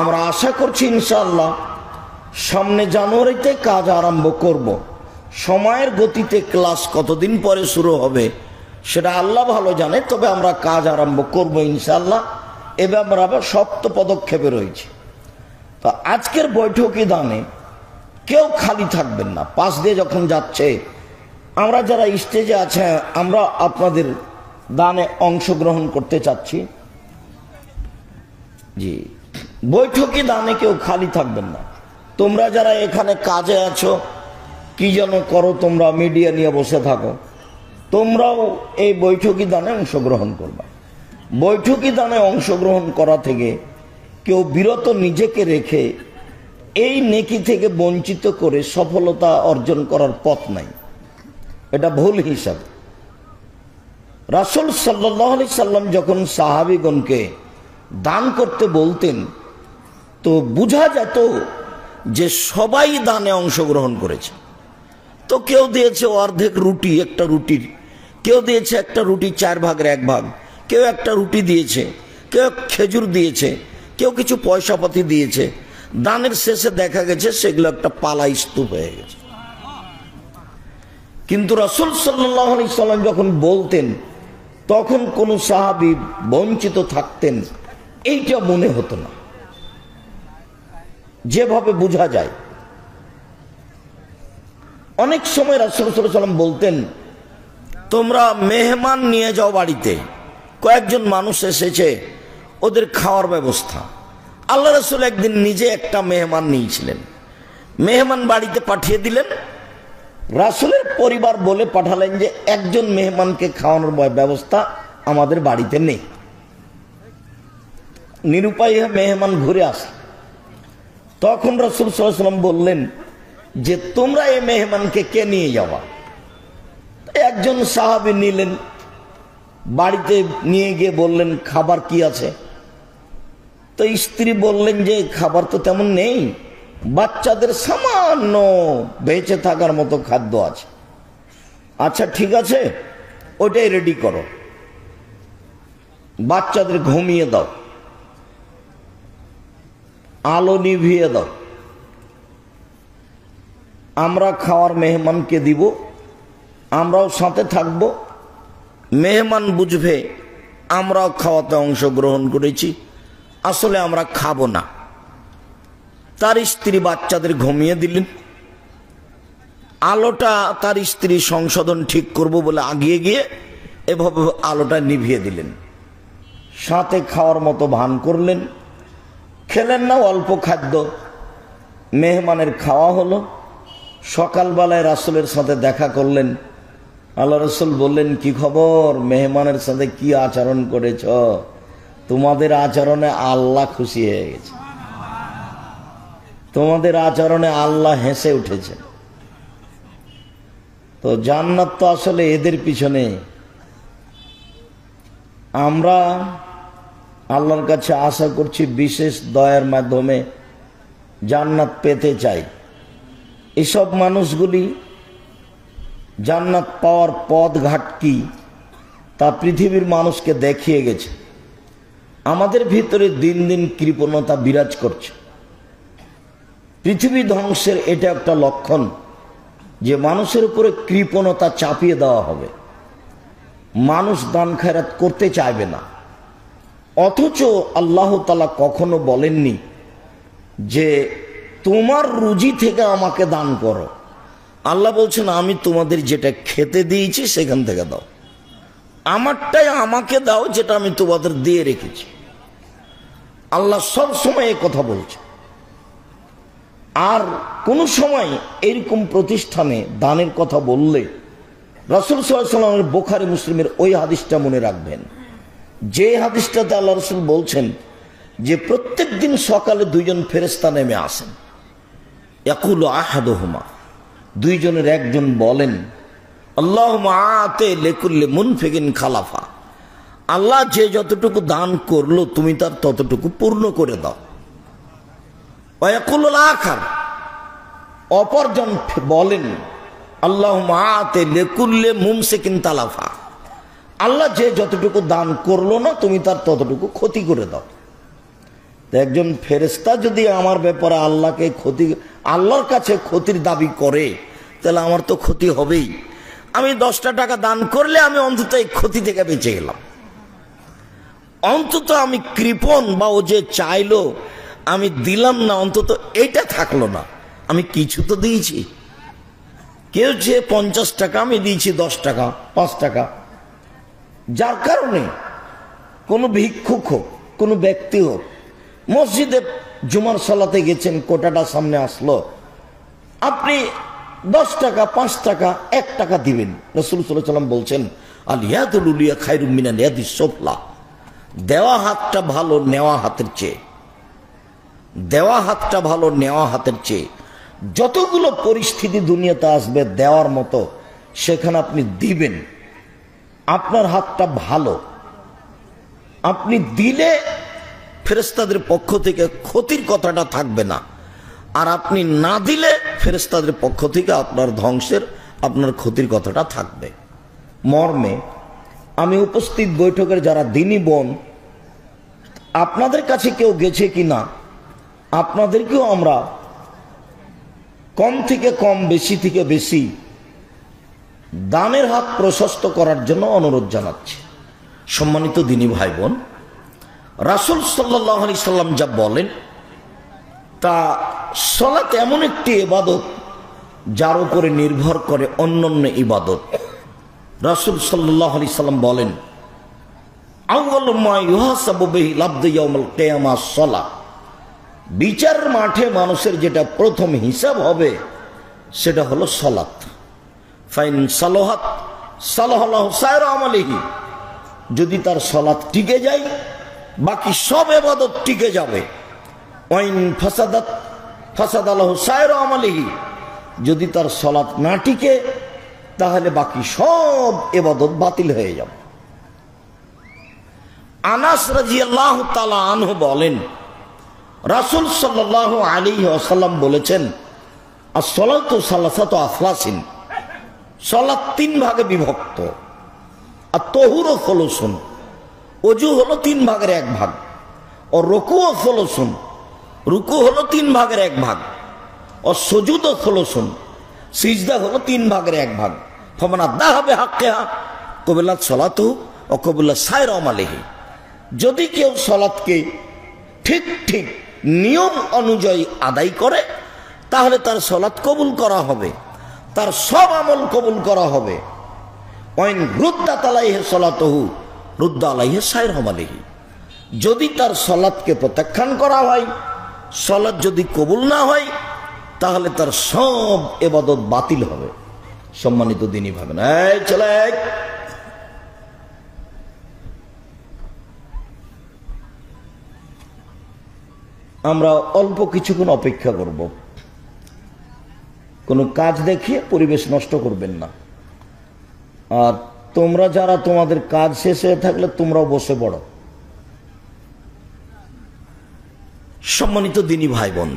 আমরা আশা করছি ইনশাআল্লাহ সামনে জানুয়ারিতে কাজ আরম্ভ করব। সময়ের গতিতে ক্লাস কতদিন পরে শুরু হবে সেটা আল্লাহ ভালো জানে, তবে আমরা কাজ আরম্ভ করব ইনশাআল্লাহ। এবার আমরা শক্ত পদক্ষেপে রয়েছি। তো আজকের বৈঠকি দানে কেউ খালি থাকবেন না। পাশ দিয়ে যখন যাচ্ছে, আমরা যারা স্টেজে আছে আমরা আপনাদের দানে অংশগ্রহণ করতে চাচ্ছি। জি, বৈঠকি দানে কেউ খালি থাকবেন না। তোমরা যারা এখানে কাজে আছো, কি যেন করো, তোমরা মিডিয়া নিয়ে বসে থাকো, তোমরাও এই বৈঠকি দানে অংশগ্রহণ করবা। বৈঠকি দানে অংশগ্রহণ করা থেকে কেউ বিরত নিজেকে রেখে এই নেকি থেকে বঞ্চিত করে সফলতা অর্জন করার পথ নাই, এটা ভুল হিসাব। রাসূল সাল্লাল্লাহু আলাইহি সাল্লাম যখন সাহাবীগণকে দান করতে বলতেন তো বোঝা যেত যে সবাই দানে অংশগ্রহণ করেছে। তো কেউ দিয়েছে অর্ধেক রুটি, একটা রুটির, কেউ দিয়েছে একটা রুটি 4 ভাগের 1 ভাগ, কেউ একটা রুটি দিয়েছে, কেউ খেজুর দিয়েছে, কেউ কিছু পয়সাপাতি দিয়েছে। দানের শেষে দেখা গেছে সেগুলো একটা পালা স্তূপ হয়ে গেছে। কিন্তু রাসূল সাল্লাল্লাহু আলাইহি সাল্লাম যখন বলতেন তখন কোন সাহাবী বঞ্চিত থাকতেন এইটা মনে হতো না, যেভাবে বোঝা যায়। অনেক সময় রাসূল সাল্লাল্লাহু আলাইহি সাল্লাম বলতেন, তোমরা মেহমান নিয়ে যাও বাড়িতে, কয়েকজন মানুষ এসেছে, ওদের খাওয়ার ব্যবস্থা। আল্লাহ রাসূল একদিন নিজে একটা মেহমান নিয়েছিলেন, মেহমান বাড়িতে পাঠিয়ে দিলেন। রাসূলের পরিবার বলে পাঠালেন যে একজন মেহমানকে খাওয়ানোর ব্যবস্থা আমাদের বাড়িতে নেই। নিরুপায় মেহমান ঘুরে আসে। তখন রাসূল সাল্লাল্লাহু আলাইহি সাল্লাম বললেন যে তোমরা এই মেহমানকে কে নিয়ে যাওয়া? একজন সাহাবী নিলেন, বাড়িতে নিয়ে গিয়ে বললেন খাবার কি আছে? তো স্ত্রী বললেন যে খাবার তো তেমন নেই, বাচ্চাদের সামান্য বেঁচে থাকার মতো খাদ্য আছে। আচ্ছা ঠিক আছে, ওটাই রেডি করো, বাচ্চাদের ঘুমিয়ে দাও, আলো নিভিয়ে দাও, আমরা খাওয়ার মেহমানকে দিব, আমরাও সাথে থাকব, মেহমান বুঝবে আমরাও খাওয়াতে অংশগ্রহণ করেছি, আসলে আমরা খাবো না। তার স্ত্রী বাচ্চাদের ঘুমিয়ে দিলেন। আলোটা তার স্ত্রী সংশোধন ঠিক করব বলে আগিয়ে গিয়ে এভাবে আলোটা নিভিয়ে দিলেন। সাথে খাওয়ার মতো ভান করলেন, খেলেন না, অল্প খাদ্য মেহমানের খাওয়া হলো। সকালবেলায় রাসূলের সাথে দেখা করলেন। আল্লাহ রাসূল বললেন, কি খবর, মেহমানের সাথে কি আচরণ করেছ? তোমাদের আচরণে আল্লাহ খুশি হয়ে গেছে, তোমাদের আচরণে আল্লাহ হেসে উঠেছে। তো জান্নাত তো আসলে এদের পিছনে। আমরা আল্লাহর কাছে আশা করছি বিশেষ দয়ার মাধ্যমে জান্নাত পেতে চাই। এসব মানুষগুলি জান্নাত পাওয়ার পথ ঘাট কি তা পৃথিবীর মানুষকে দেখিয়ে গেছে। আমাদের ভিতরে দিন দিন কৃপণতা বিরাজ করছে। পৃথিবী ধ্বংসের এটা একটা লক্ষণ যে মানুষের উপরে কৃপণতা চাপিয়ে দেওয়া হবে, মানুষ দান খয়রাত করতে চাইবে না। অথচ আল্লাহ তাআলা কখনো বলেননি যে তোমার রুজি থেকে আমাকে দান করো। আল্লাহ বলছেন আমি তোমাদের যেটা খেতে দিয়েছি সেখান থেকে দাও, আমারটাই আমাকে দাও যেটা আমি তোমাদের দিয়ে রেখেছি। আল্লাহ সব সময় এই কথা বলছে। আর কোন সময় এরকম প্রতিষ্ঠানে দানের কথা বললে রাসূল সাল্লাল্লাহু আলাইহি ওয়াসাল্লামের বুখারী মুসলিমের ওই হাদিসটা মনে রাখবেন, যে হাদিসটাতে আল্লাহ রাসূল বলছেন যে প্রত্যেক দিন সকালে দুইজন ফেরেশতা নেমে আসেন। ইয়াকুলু আহাদুহুমা, দুইজনের একজন বলেন আল্লাহুম্মা আতি লিকুল্লি মুনফিকিন খালাফা, আল্লাহ যে যতটুকু দান করলো তুমি তার ততটুকু পূর্ণ করে দাও। ওয়া ইয়াকুলুল আখার, অপরজন বলেন আল্লাহুম্মা আতি লিকুল্লি মুমসিকিন তালাফা, আল্লাহ যে যতটুকু দান করলো না তুমি তার ততটুকু ক্ষতি করে দাও। একজন ফেরেশতা যদি আমার ব্যাপারে আল্লাহর কাছে ক্ষতির দাবি করে তাহলে আমার তো ক্ষতি হবেই। আমি 10টা টাকা দান করলে আমি অন্তত এই ক্ষতি থেকে বেঁচে গেলাম, অন্তত আমি কৃপণ বা ও যে চাইলো আমি দিলাম না, অন্তত এটা থাকলো না, আমি কিছু তো দিয়েছি। কেউ যে 50 টাকা আমি দিয়েছি 10 টাকা 5 টাকা, যার কারণে কোনো ভিক্ষুক হোক কোনো ব্যক্তি হোক মসজিদে জুমার সালাতে গেছেন, কোটাটা সামনে আসলো, আপনি 10 টাকা 5 টাকা 1 টাকা দিবেন। রাসূল সাল্লাল্লাহু আলাইহি ওয়াসাল্লাম বলছেন আল ইয়াদুল উলিয়া খায়রুম মিনাল ইয়াদিস সুফলা, দেওয়া হাতটা ভালো নেওয়া হাতের চেয়ে, দেওয়া হাতটা ভালো নেওয়া হাতের চেয়ে। যতগুলো পরিস্থিতি দুনিয়াতে আসবে দেওয়ার মতো সেখানে আপনি দিবেন, আপনার হাতটা ভালো, আপনি দিলে ফেরেশতাদের পক্ষ থেকে ক্ষতির কথাটা থাকবে না, আর আপনি না দিলে ফেরেশতাদের পক্ষ থেকে আপনার ধ্বংসের আপনার ক্ষতির কথাটা থাকবে। মর্মে আমি উপস্থিত বৈঠকের যারা দিনী বোন, আপনাদের কাছে কেউ গেছে কিনা আপনাদেরকেও আমরা কম থেকে কম বেশি থেকে বেশি দানের হাত প্রশস্ত করার জন্য অনুরোধ জানাচ্ছি। সম্মানিত দিনী ভাই বোন, রাসূল সাল্লাল্লাহু আলাইহি সাল্লাম যা বলেন তা সালাত এমন একটি ইবাদত যার উপরে নির্ভর করে অন্যান্য ইবাদত। রাসূল সাল্লাল্লাহু আলাইহি সাল্লাম বলেন আউয়ালু মা ইউহাসাবু বিহিল আবদু ইয়াউমাল কিয়ামাহ সালাহ, বিচার মাঠে মানুষের যেটা প্রথম হিসাব হবে সেটা হলো সালাত। ফাইন সালাহাত সালাহাল্লাহু সায়রা আমালিহি, যদি তার সালাত টিকে যায় বাকি সব ইবাদত টিকে যাবে। ওয়াইন ফাসাদাত ফাসাদাল্লাহু সায়রা আমালিহি, যদি তার সালাত না টিকে তাহলে বাকি সব ইবাদত বাতিল হয়ে যাবে। আনাস রাদিয়াল্লাহু তাআলা আনহু বলেন রাসূল সাল্লাল্লাহু আলাইহি ওয়াসাল্লাম বলেছেন as-সালাতু সালাসাতু আফলাসিন, সালাত 3 ভাগে বিভক্ত। আর তাহুরু ফুলুসুন, ওযু হলো 3 ভাগের 1 ভাগ, আর রুকুও ফুলুসুন, রুকু হলো 3 ভাগের 1 ভাগ, আর সুজুদও ফুলুসুন, সিজদা হলো 3 ভাগের 1 ভাগ। ফামান আদাহা বিহাক্কিহা কবিলাত সালাতুহু ওয়া কবিলা সায়রা আমালিহি, যদি কেউ সালাতকে ঠিক ঠিক নিয়ম অনুযায়ী আদায় করে তাহলে তার সালাত কবুল করা হবে, তার সব আমল কবুল করা হবে। ওয়াইন রুদ্দাত আলাইহি সালাতুহু রুদ্দা আলাইহি সায়রা আমালিহি, যদি তার সালাতকে প্রত্যাখ্যান করা হয়, সালাত যদি কবুল না হয় তাহলে তার সব ইবাদত বাতিল হবে। সম্মানিত দিনী ভাবেন, এই চলে আমরা অল্প কিছুক্ষণ অপেক্ষা করব, কোনো কাজ দেখিয়ে পরিবেশ নষ্ট করবেন না। আর তোমরা যারা তোমাদের কাজ শেষ হয়ে থাকলে তোমরাও বসে পড়ো। সম্মানিত দিনী ভাই বোন,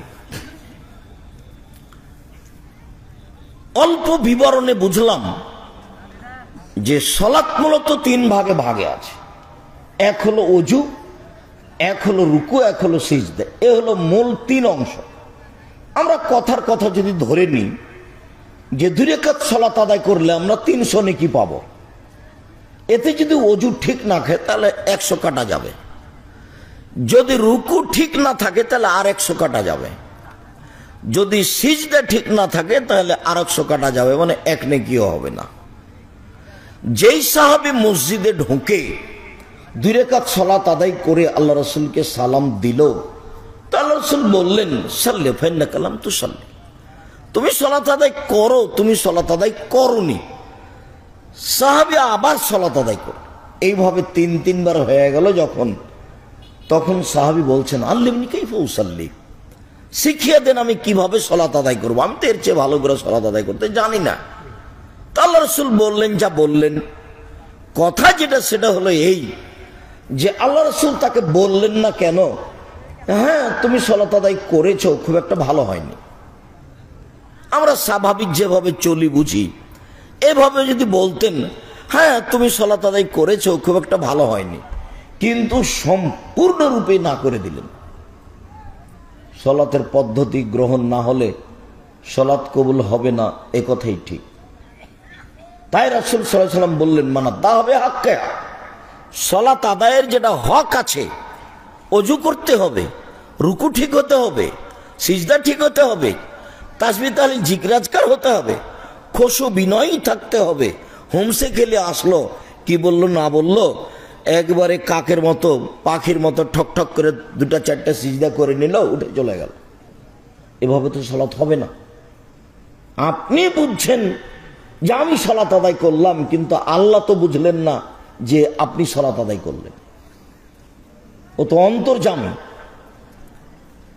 অল্প বিবরণে বুঝলাম যে সালাত মূলত 3 ভাগে ভাগে আছে। এক হলো ওযু, এক হলো রুকু, এক হলো সিজদা। এ হলো মূল 3 অংশ। আমরা কথার কথা যদি ধরে নিই যে 2 রাকাত সালাত আদায় করলে আমরা 300 নেকি পাবো, এতে যদি ওযু ঠিক না থাকে তাহলে 100 কাটা যাবে, যদি রুকু ঠিক না থাকে তাহলে আর 100 কাটা যাবে, যদি সিজদা ঠিক না থাকে তাহলে আর 100 কাটা যাবে, মানে 1 নেকিও হবে না। যেই সাহাবী মসজিদে ঢুকে 2 রাকাত সালাত আদায় করে আল্লাহ রাসূলকে সালাম দিল, তা আল্লাহ রাসূল বললেন সাল্লি ফাইন্নাকা লাম তুসাল্লি, তুমি সালাত আদায় করো, তুমি সালাত আদায় করোনি। সাহাবী আবার সালাত আদায় করো, এইভাবে 3 বার হয়ে গেল যখন, তখন সাহাবী বলছেন আল্লিমনি কাইফা উসাল্লি, শিখিয়ে দেন আমি কিভাবে সালাত আদায় করবো, আমি তো এর চেয়ে ভালো করে সালাত আদায় করতে জানি না। তা আল্লাহ রাসূল বললেন যা বললেন, কথা যেটা সেটা হলো এই যে আল্লাহ রাসূল তাকে বললেন না কেন, হ্যাঁ তুমি সালাত আদায় করেছো, খুব একটা ভালো হয়নি। আমরা স্বাভাবিক যেভাবে চলি বুঝি, এভাবে যদি বলতেন হ্যাঁ তুমি সালাত আদায় করেছো, খুব একটা ভালো হয়নি, কিন্তু সম্পূর্ণরূপে না করে দিলেন। সালাতের পদ্ধতি গ্রহণ না হলে সালাত কবুল হবে না, এ কথাই ঠিক। তাই রাসূল সাল্লাল্লাহু আলাইহি ওয়াসাল্লাম বললেন মানা দা হবে হাক্কে, সালাত আদায়ের যেটা হক আছে, ওযু করতে হবে, রুকু ঠিক হতে হবে, সিজদা ঠিক হতে হবে, তাসবিহ তাহলিল জিকির আজকার হতে হবে, খুশু বিনয়ী থাকতে হবে। হোমসে খেলে আসলো, কি বললো না বললো, একবারে কাকের মতো পাখির মতো ঠক ঠক করে 2-4টা সিজদা করে নিল, উঠে চলে গেল, এভাবে তো সালাত হবে না। আপনি বুঝছেন যে আমি সালাত আদায় করলাম, কিন্তু আল্লাহ তো বুঝলেন না যে আপনি সালাত আদায় করলেন, ও তো অন্তর্যামী,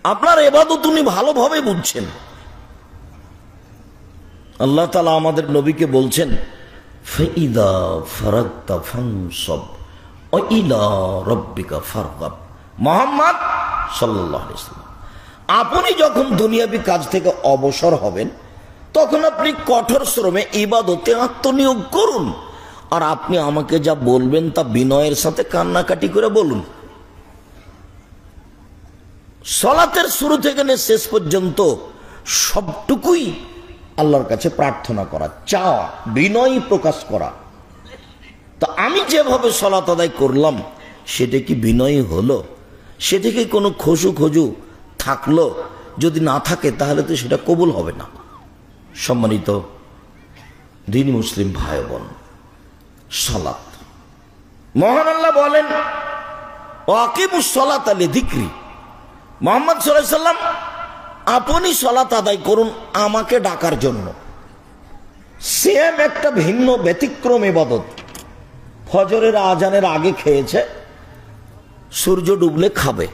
আপনার ইবাদত উনি ভালোভাবে বুঝছেন। আল্লাহ তাআলা আমাদের নবীকে বলছেন ফাইদা ফারাগতা ফানসব ওয়া ইলা রাব্বিকা ফারগাব। মুহাম্মদ সাল্লাল্লাহু আলাইহি ওয়াসাল্লাম, আপনি যখন দুনিয়াবি কাজ থেকে অবসর হবেন তখন আপনি কঠোর শ্রমে ইবাদতে আত্মনিয়োগ করুন, আর আপনি আমাকে যা বলবেন তা বিনয়ের সাথে কান্নাকাটি করে বলুন। সালাতের শুরু থেকে শেষ পর্যন্ত সবটুকুই আল্লাহর কাছে প্রার্থনা করা, চাওয়া, বিনয় প্রকাশ করা। তো আমি যেভাবে সালাত আদায় করলাম সেটা কি বিনয় হলো? সেটা কি কোনো খুশু খজু থাকলো? যদি না থাকে তাহলে তো সেটা কবুল হবে না। সম্মানিত দ্বীনি মুসলিম ভাই বোন, সালাত মহান আল্লাহ বলেন ওয়াকিমুস সালাতা লিযিকরি, মুহাম্মদ সাল্লাল্লাহু আলাইহি সাল্লাম আপনি সালাত আদায় করুন আমাকে ডাকার জন্য। সিয়াম একটা ভিন্ন ব্যতিক্রম ইবাদত। ফজরের আজানের আগে খেয়েছে, সূর্য ডুবলে খাবে,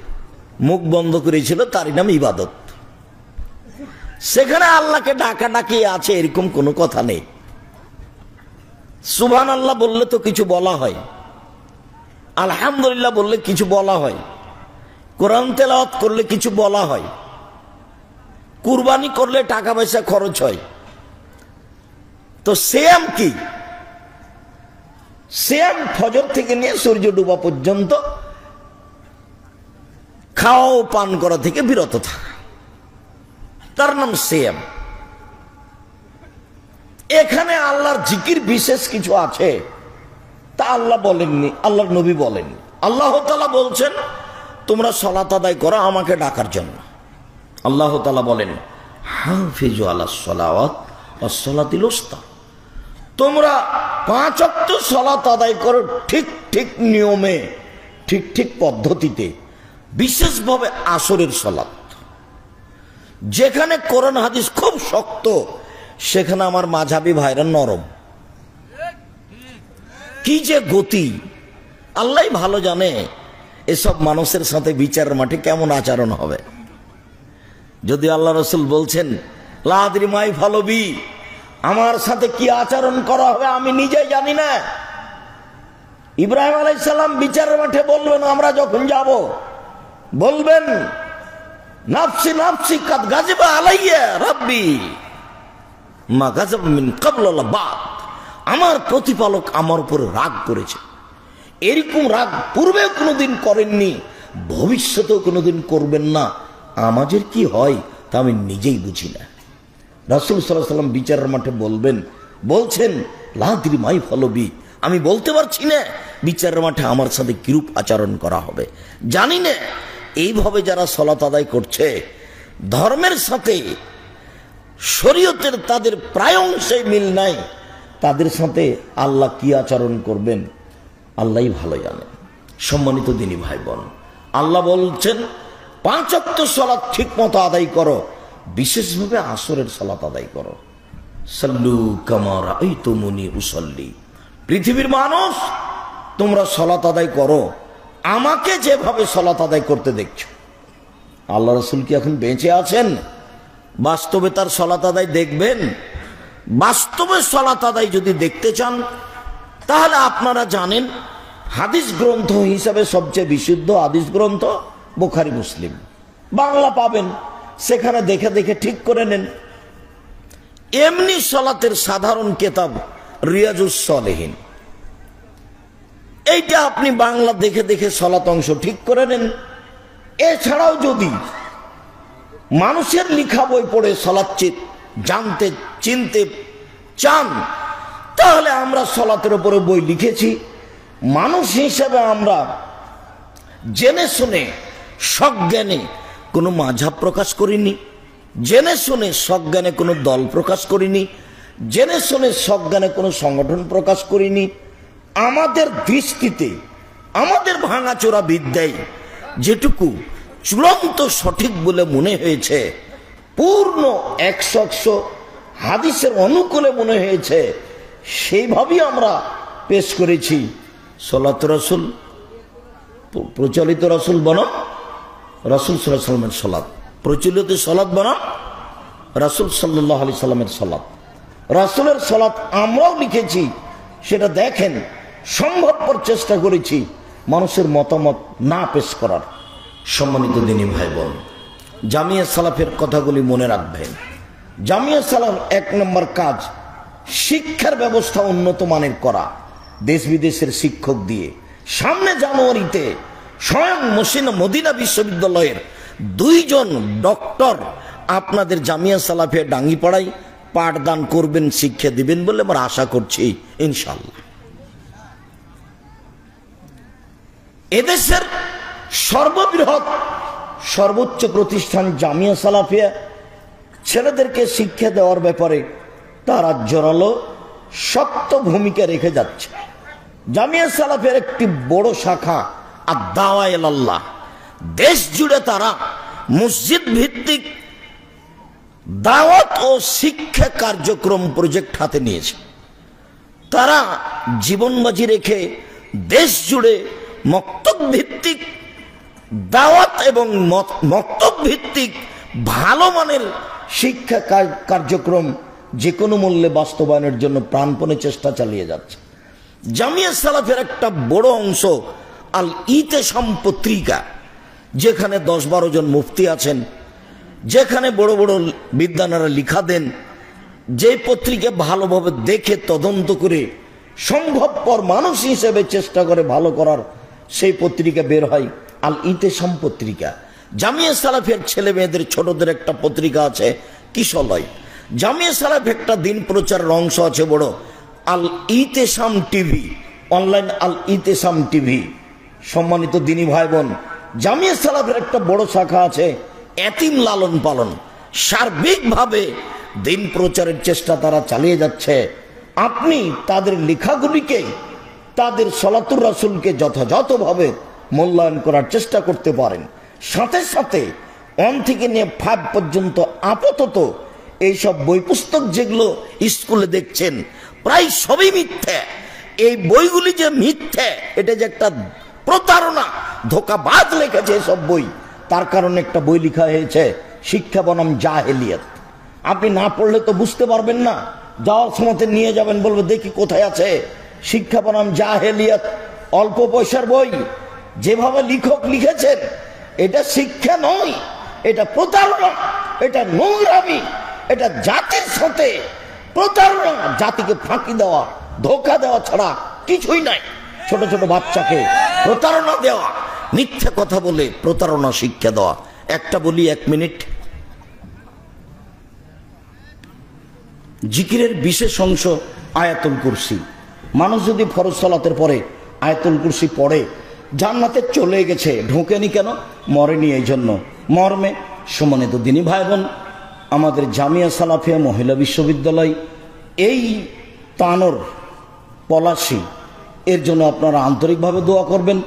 মুখ বন্ধ করেছিল, তারই নাম ইবাদত। সেখানে আল্লাহকে ডাকা ডাকি আছে এরকম কোনো কথা নেই। সুবহানাল্লাহ বললে তো কিছু বলা হয়, আলহামদুলিল্লাহ বললে কিছু বলা হয়, কোরআন তেলাওয়াত করলে কিছু বলা হয়, কুরবানি করলে টাকা পয়সা খরচ হয়। তো সিয়াম কি? সিয়াম ফজর থেকে নিয়ে সূর্য ডুবা পর্যন্ত খাওয়া ও পান করা থেকে বিরত থাকা, তার নাম সিয়াম। এখানে আল্লাহর জিকির বিশেষ কিছু আছে তা আল্লাহ বলেননি, আল্লাহর নবী বলেননি। আল্লাহ তাআলা বলছেন তোমরা সালাত আদায় করো আমাকে ডাকার জন্য। আল্লাহ তাআলা বলেন হাফিজু আলাস সালাওয়াত ওয়াস সালাতিল উস্তা, তোমরা 5 ওয়াক্ত সালাত আদায় করো ঠিক ঠিক নিয়মে, ঠিক ঠিক পদ্ধতিতে, বিশেষভাবে আসরের সালাত। যেখানে কোরআন হাদিস খুব শক্ত সেখানে আমার মাঝহাবি ভাইরা নরম। কি যে গতি, আল্লাহ ভালো জানে এসব মানুষের সাথে বিচারের মাঠে কেমন আচরণ হবে। যদি আল্লাহ রাসূল বলছেন লা আদরি মাই ফালবি, আমার সাথে কি আচরণ করা হবে আমি নিজেই জানি না। ইব্রাহিম আলাইহিস সালাম বিচারের মাঠে বলবেন, আমরা যখন যাব বলবেন নাফসি নাফসি কাদ গাযিবা আলাইয়া রাব্বি মা গাযাব মিন ক্বাবল ওয়ালা বাদ, আমার প্রতিপালক আমার উপরে রাগ করেছে। এরকম রাগ পূর্বে কোনোদিন করেননি, ভবিষ্যতেও কোনোদিন করবেন না। আমাদের কি হয় তা আমি নিজেই বুঝি না। রাসূল সাল্লাল্লাহু আলাইহি সাল্লাম বিচারের মাঠে বলছেন লা আদরি মাই ফলবি, আমি বলতে পারছি না বিচারের মাঠে আমার সাথে কিরূপ আচরণ করা হবে, জানি না। এইভাবে যারা সালাত আদায় করছে, ধর্মের সাথে শরীয়তের তাদের প্রায় অংশে মিল নাই, তাদের সাথে আল্লাহ কি আচরণ করবেন আল্লাহই ভালো জানেন। সম্মানিত দিনী ভাই বোন, আল্লাহ বলছেন 5 ওয়াক্ত সালাত ঠিক মতো আদায় করো, বিশেষভাবে আসরের সালাত আদায় করো। সাল্লু কামা রাআইতুমুনি উসাল্লি, পৃথিবীর মানুষ তোমরা সালাত আদায় করো আমাকে যেভাবে সালাত আদায় করতে দেখছো। আল্লাহ রাসূল কি এখন বেঁচে আছেন? বাস্তবে তার সালাত আদায় দেখবেন? বাস্তবে সালাত আদায় যদি দেখতে চান তাহলে আপনারা জানেন হাদিস গ্রন্থ হিসাবে সবচেয়ে বিশুদ্ধ হাদিস গ্রন্থ বুখারী মুসলিম, বাংলা পাবেন, সেখানে দেখে দেখে ঠিক করে নেন। এমনি সালাতের সাধারণ কিতাব রিয়াজুস সালেহিন, এইটা আপনি বাংলা দেখে দেখে সালাত অংশ ঠিক করে নেন। এছাড়াও যদি মানুষের লেখা বই পড়ে সালাত জানতে চিনতে চান তাহলে আমরা সালাতের উপরে বই লিখেছি। মানুষ হিসেবে আমরা জেনে শুনে সজ্ঞানে কোনো মাঝহাব প্রকাশ করিনি, জেনে শুনে সজ্ঞানে কোনো দল প্রকাশ করিনি, জেনে শুনে সজ্ঞানে কোনো সংগঠন প্রকাশ করিনি। আমাদের দৃষ্টিতে আমাদের ভাঙাচোরা বিদ্যায় যেটুকু চূড়ান্ত সঠিক বলে মনে হয়েছে, পূর্ণ 100 হাদিসের অনুকূলে মনে হয়েছে, সেইভাবেই আমরা পেশ করেছি। সালাত রাসূল, প্রচলিত রাসূল বনাম রাসূল সাল্লাল্লাহু আলাইহি সাল্লামের সালাত, প্রচলিত সালাত বনাম রাসূল সাল্লাল্লাহু আলাইহি সাল্লামের সালাত। রাসূলের সালাত আমরাও লিখেছি, সেটা দেখেন, সম্ভবপর চেষ্টা করেছি মানুষের মতামত না পেশ করার। সম্মানিত দিনী ভাই বোন, জামিয়া সালাফের কথাগুলি মনে রাখবেন। জামিয়া সালাফ 1 নম্বর কাজ শিক্ষার ব্যবস্থা উন্নত মানের করা, দেশ বিদেশের শিক্ষক দিয়ে। সামনে জানুয়ারিতে স্বয়ং মদিনা বিশ্ববিদ্যালয়ের 2 জন ডক্টর আপনাদের জামিয়া সালাফে ডাঙ্গিপাড়ায় পাঠদান করবেন, শিক্ষা দিবেন বলে আমরা আশা করছি ইনশাআল্লাহ। এদেশের সর্ববৃহৎ সর্বোচ্চ প্রতিষ্ঠান জামিয়া সালাফিয়া ছেলেদেরকে শিক্ষা দেওয়ার ব্যাপারে তারা জোরালো শক্ত ভূমিকা রেখে যাচ্ছে। জামিয়া সালাফের একটি বড় শাখা আদ-দাওয়া ইলাল্লাহ, দেশ জুড়ে তারা মসজিদ ভিত্তিক দাওয়াত ও শিক্ষা কার্যক্রম প্রজেক্ট হাতে নিয়েছে। তারা জীবন বাজি রেখে দেশ জুড়ে মক্তব ভিত্তিক দাওয়াত এবং মক্তব ভিত্তিক ভালো মানের শিক্ষা কার্যক্রম যে কোনো মূল্যে বাস্তবায়নের জন্য প্রাণপণে চেষ্টা চালিয়ে যাচ্ছে। জামিয়া সালাফের একটা বড় অংশ আল ইতেসাম পত্রিকা, যেখানে 10-12 জন মুফতি আছেন, যেখানে বড় বড় বিদ্বানেরা লিখা দেন, যে পত্রিকা ভালোভাবে দেখে তদন্ত করে সম্ভবপর মানুষ হিসেবে চেষ্টা করে ভালো করার, সেই পত্রিকা বের হয় আল ইতেসাম পত্রিকা। জামিয়া সালাফের ছেলে মেয়েদের ছোটদের একটা পত্রিকা আছে কিশলয়। জামিয়া সালাফ একটা দিন প্রচারের অংশ আছে বড় আল ইতেসাম টিভি, অনলাইন আল ইতেসাম টিভি। সম্মানিত দিনী ভাই বোন, জামিয়া সালাফের একটা বড় শাখা আছে এতিম লালন পালন। সার্বিকভাবে দিন প্রচারের চেষ্টা তারা চালিয়ে যাচ্ছে। আপনি তাদের লেখাগুলিকে, তাদের সালাতুর রাসূলকে যথাযথভাবে মূল্যায়ন করার চেষ্টা করতে পারেন। সাথে সাথে 1 থেকে নিয়ে 5 পর্যন্ত আপাতত এইসব বই পুস্তক যেগুলো স্কুলে দেখছেন প্রায় সবই মিথ্যে। এই বইগুলি যে মিথ্যে, এটা যে একটা প্রতারণা, ধোঁকাবাজ লেখেছে এসব বই, তার কারণে একটা বই লেখা হয়েছে শিক্ষা বনাম জাহেলিয়াত। আপনি না পড়লে তো বুঝতে পারবেন না, যাওয়ার সময় নিয়ে যাবেন, বলবো দেখি কোথায় আছে শিক্ষা বনাম জাহেলিয়াত। অল্প পয়সার বই, যেভাবে লেখক লিখেছেন এটা শিক্ষা নয়, এটা প্রতারণা, এটা নোংরামি, এটা জাতির সাথে প্রতারণা, জাতিকে ফাঁকি দেওয়া, ধোঁকা দেওয়া ছাড়া কিছুই নাই। ছোট ছোট বাচ্চাকে প্রতারণা দেওয়া, মিথ্যা কথা বলে প্রতারণা শিক্ষা দেওয়া। একটা বলি 1 মিনিট, জিকিরের বিশেষ অংশ আয়াতুল কুরসি। মানুষ যদি ফরজ সালাতের পরে আয়াতুল কুরসি পড়ে জান্নাতে চলে গেছে, ঢোকেনি কেন? মরেনি এই জন্য। মর্মে সম্মানিত দিনী ভাই বোন, আমাদের জামিয়া সালাফিয়া মহিলা বিশ্ববিদ্যালয় এই তানোর পলাশী, এর জন্য আপনারা আন্তরিকভাবে দোয়া করবেন।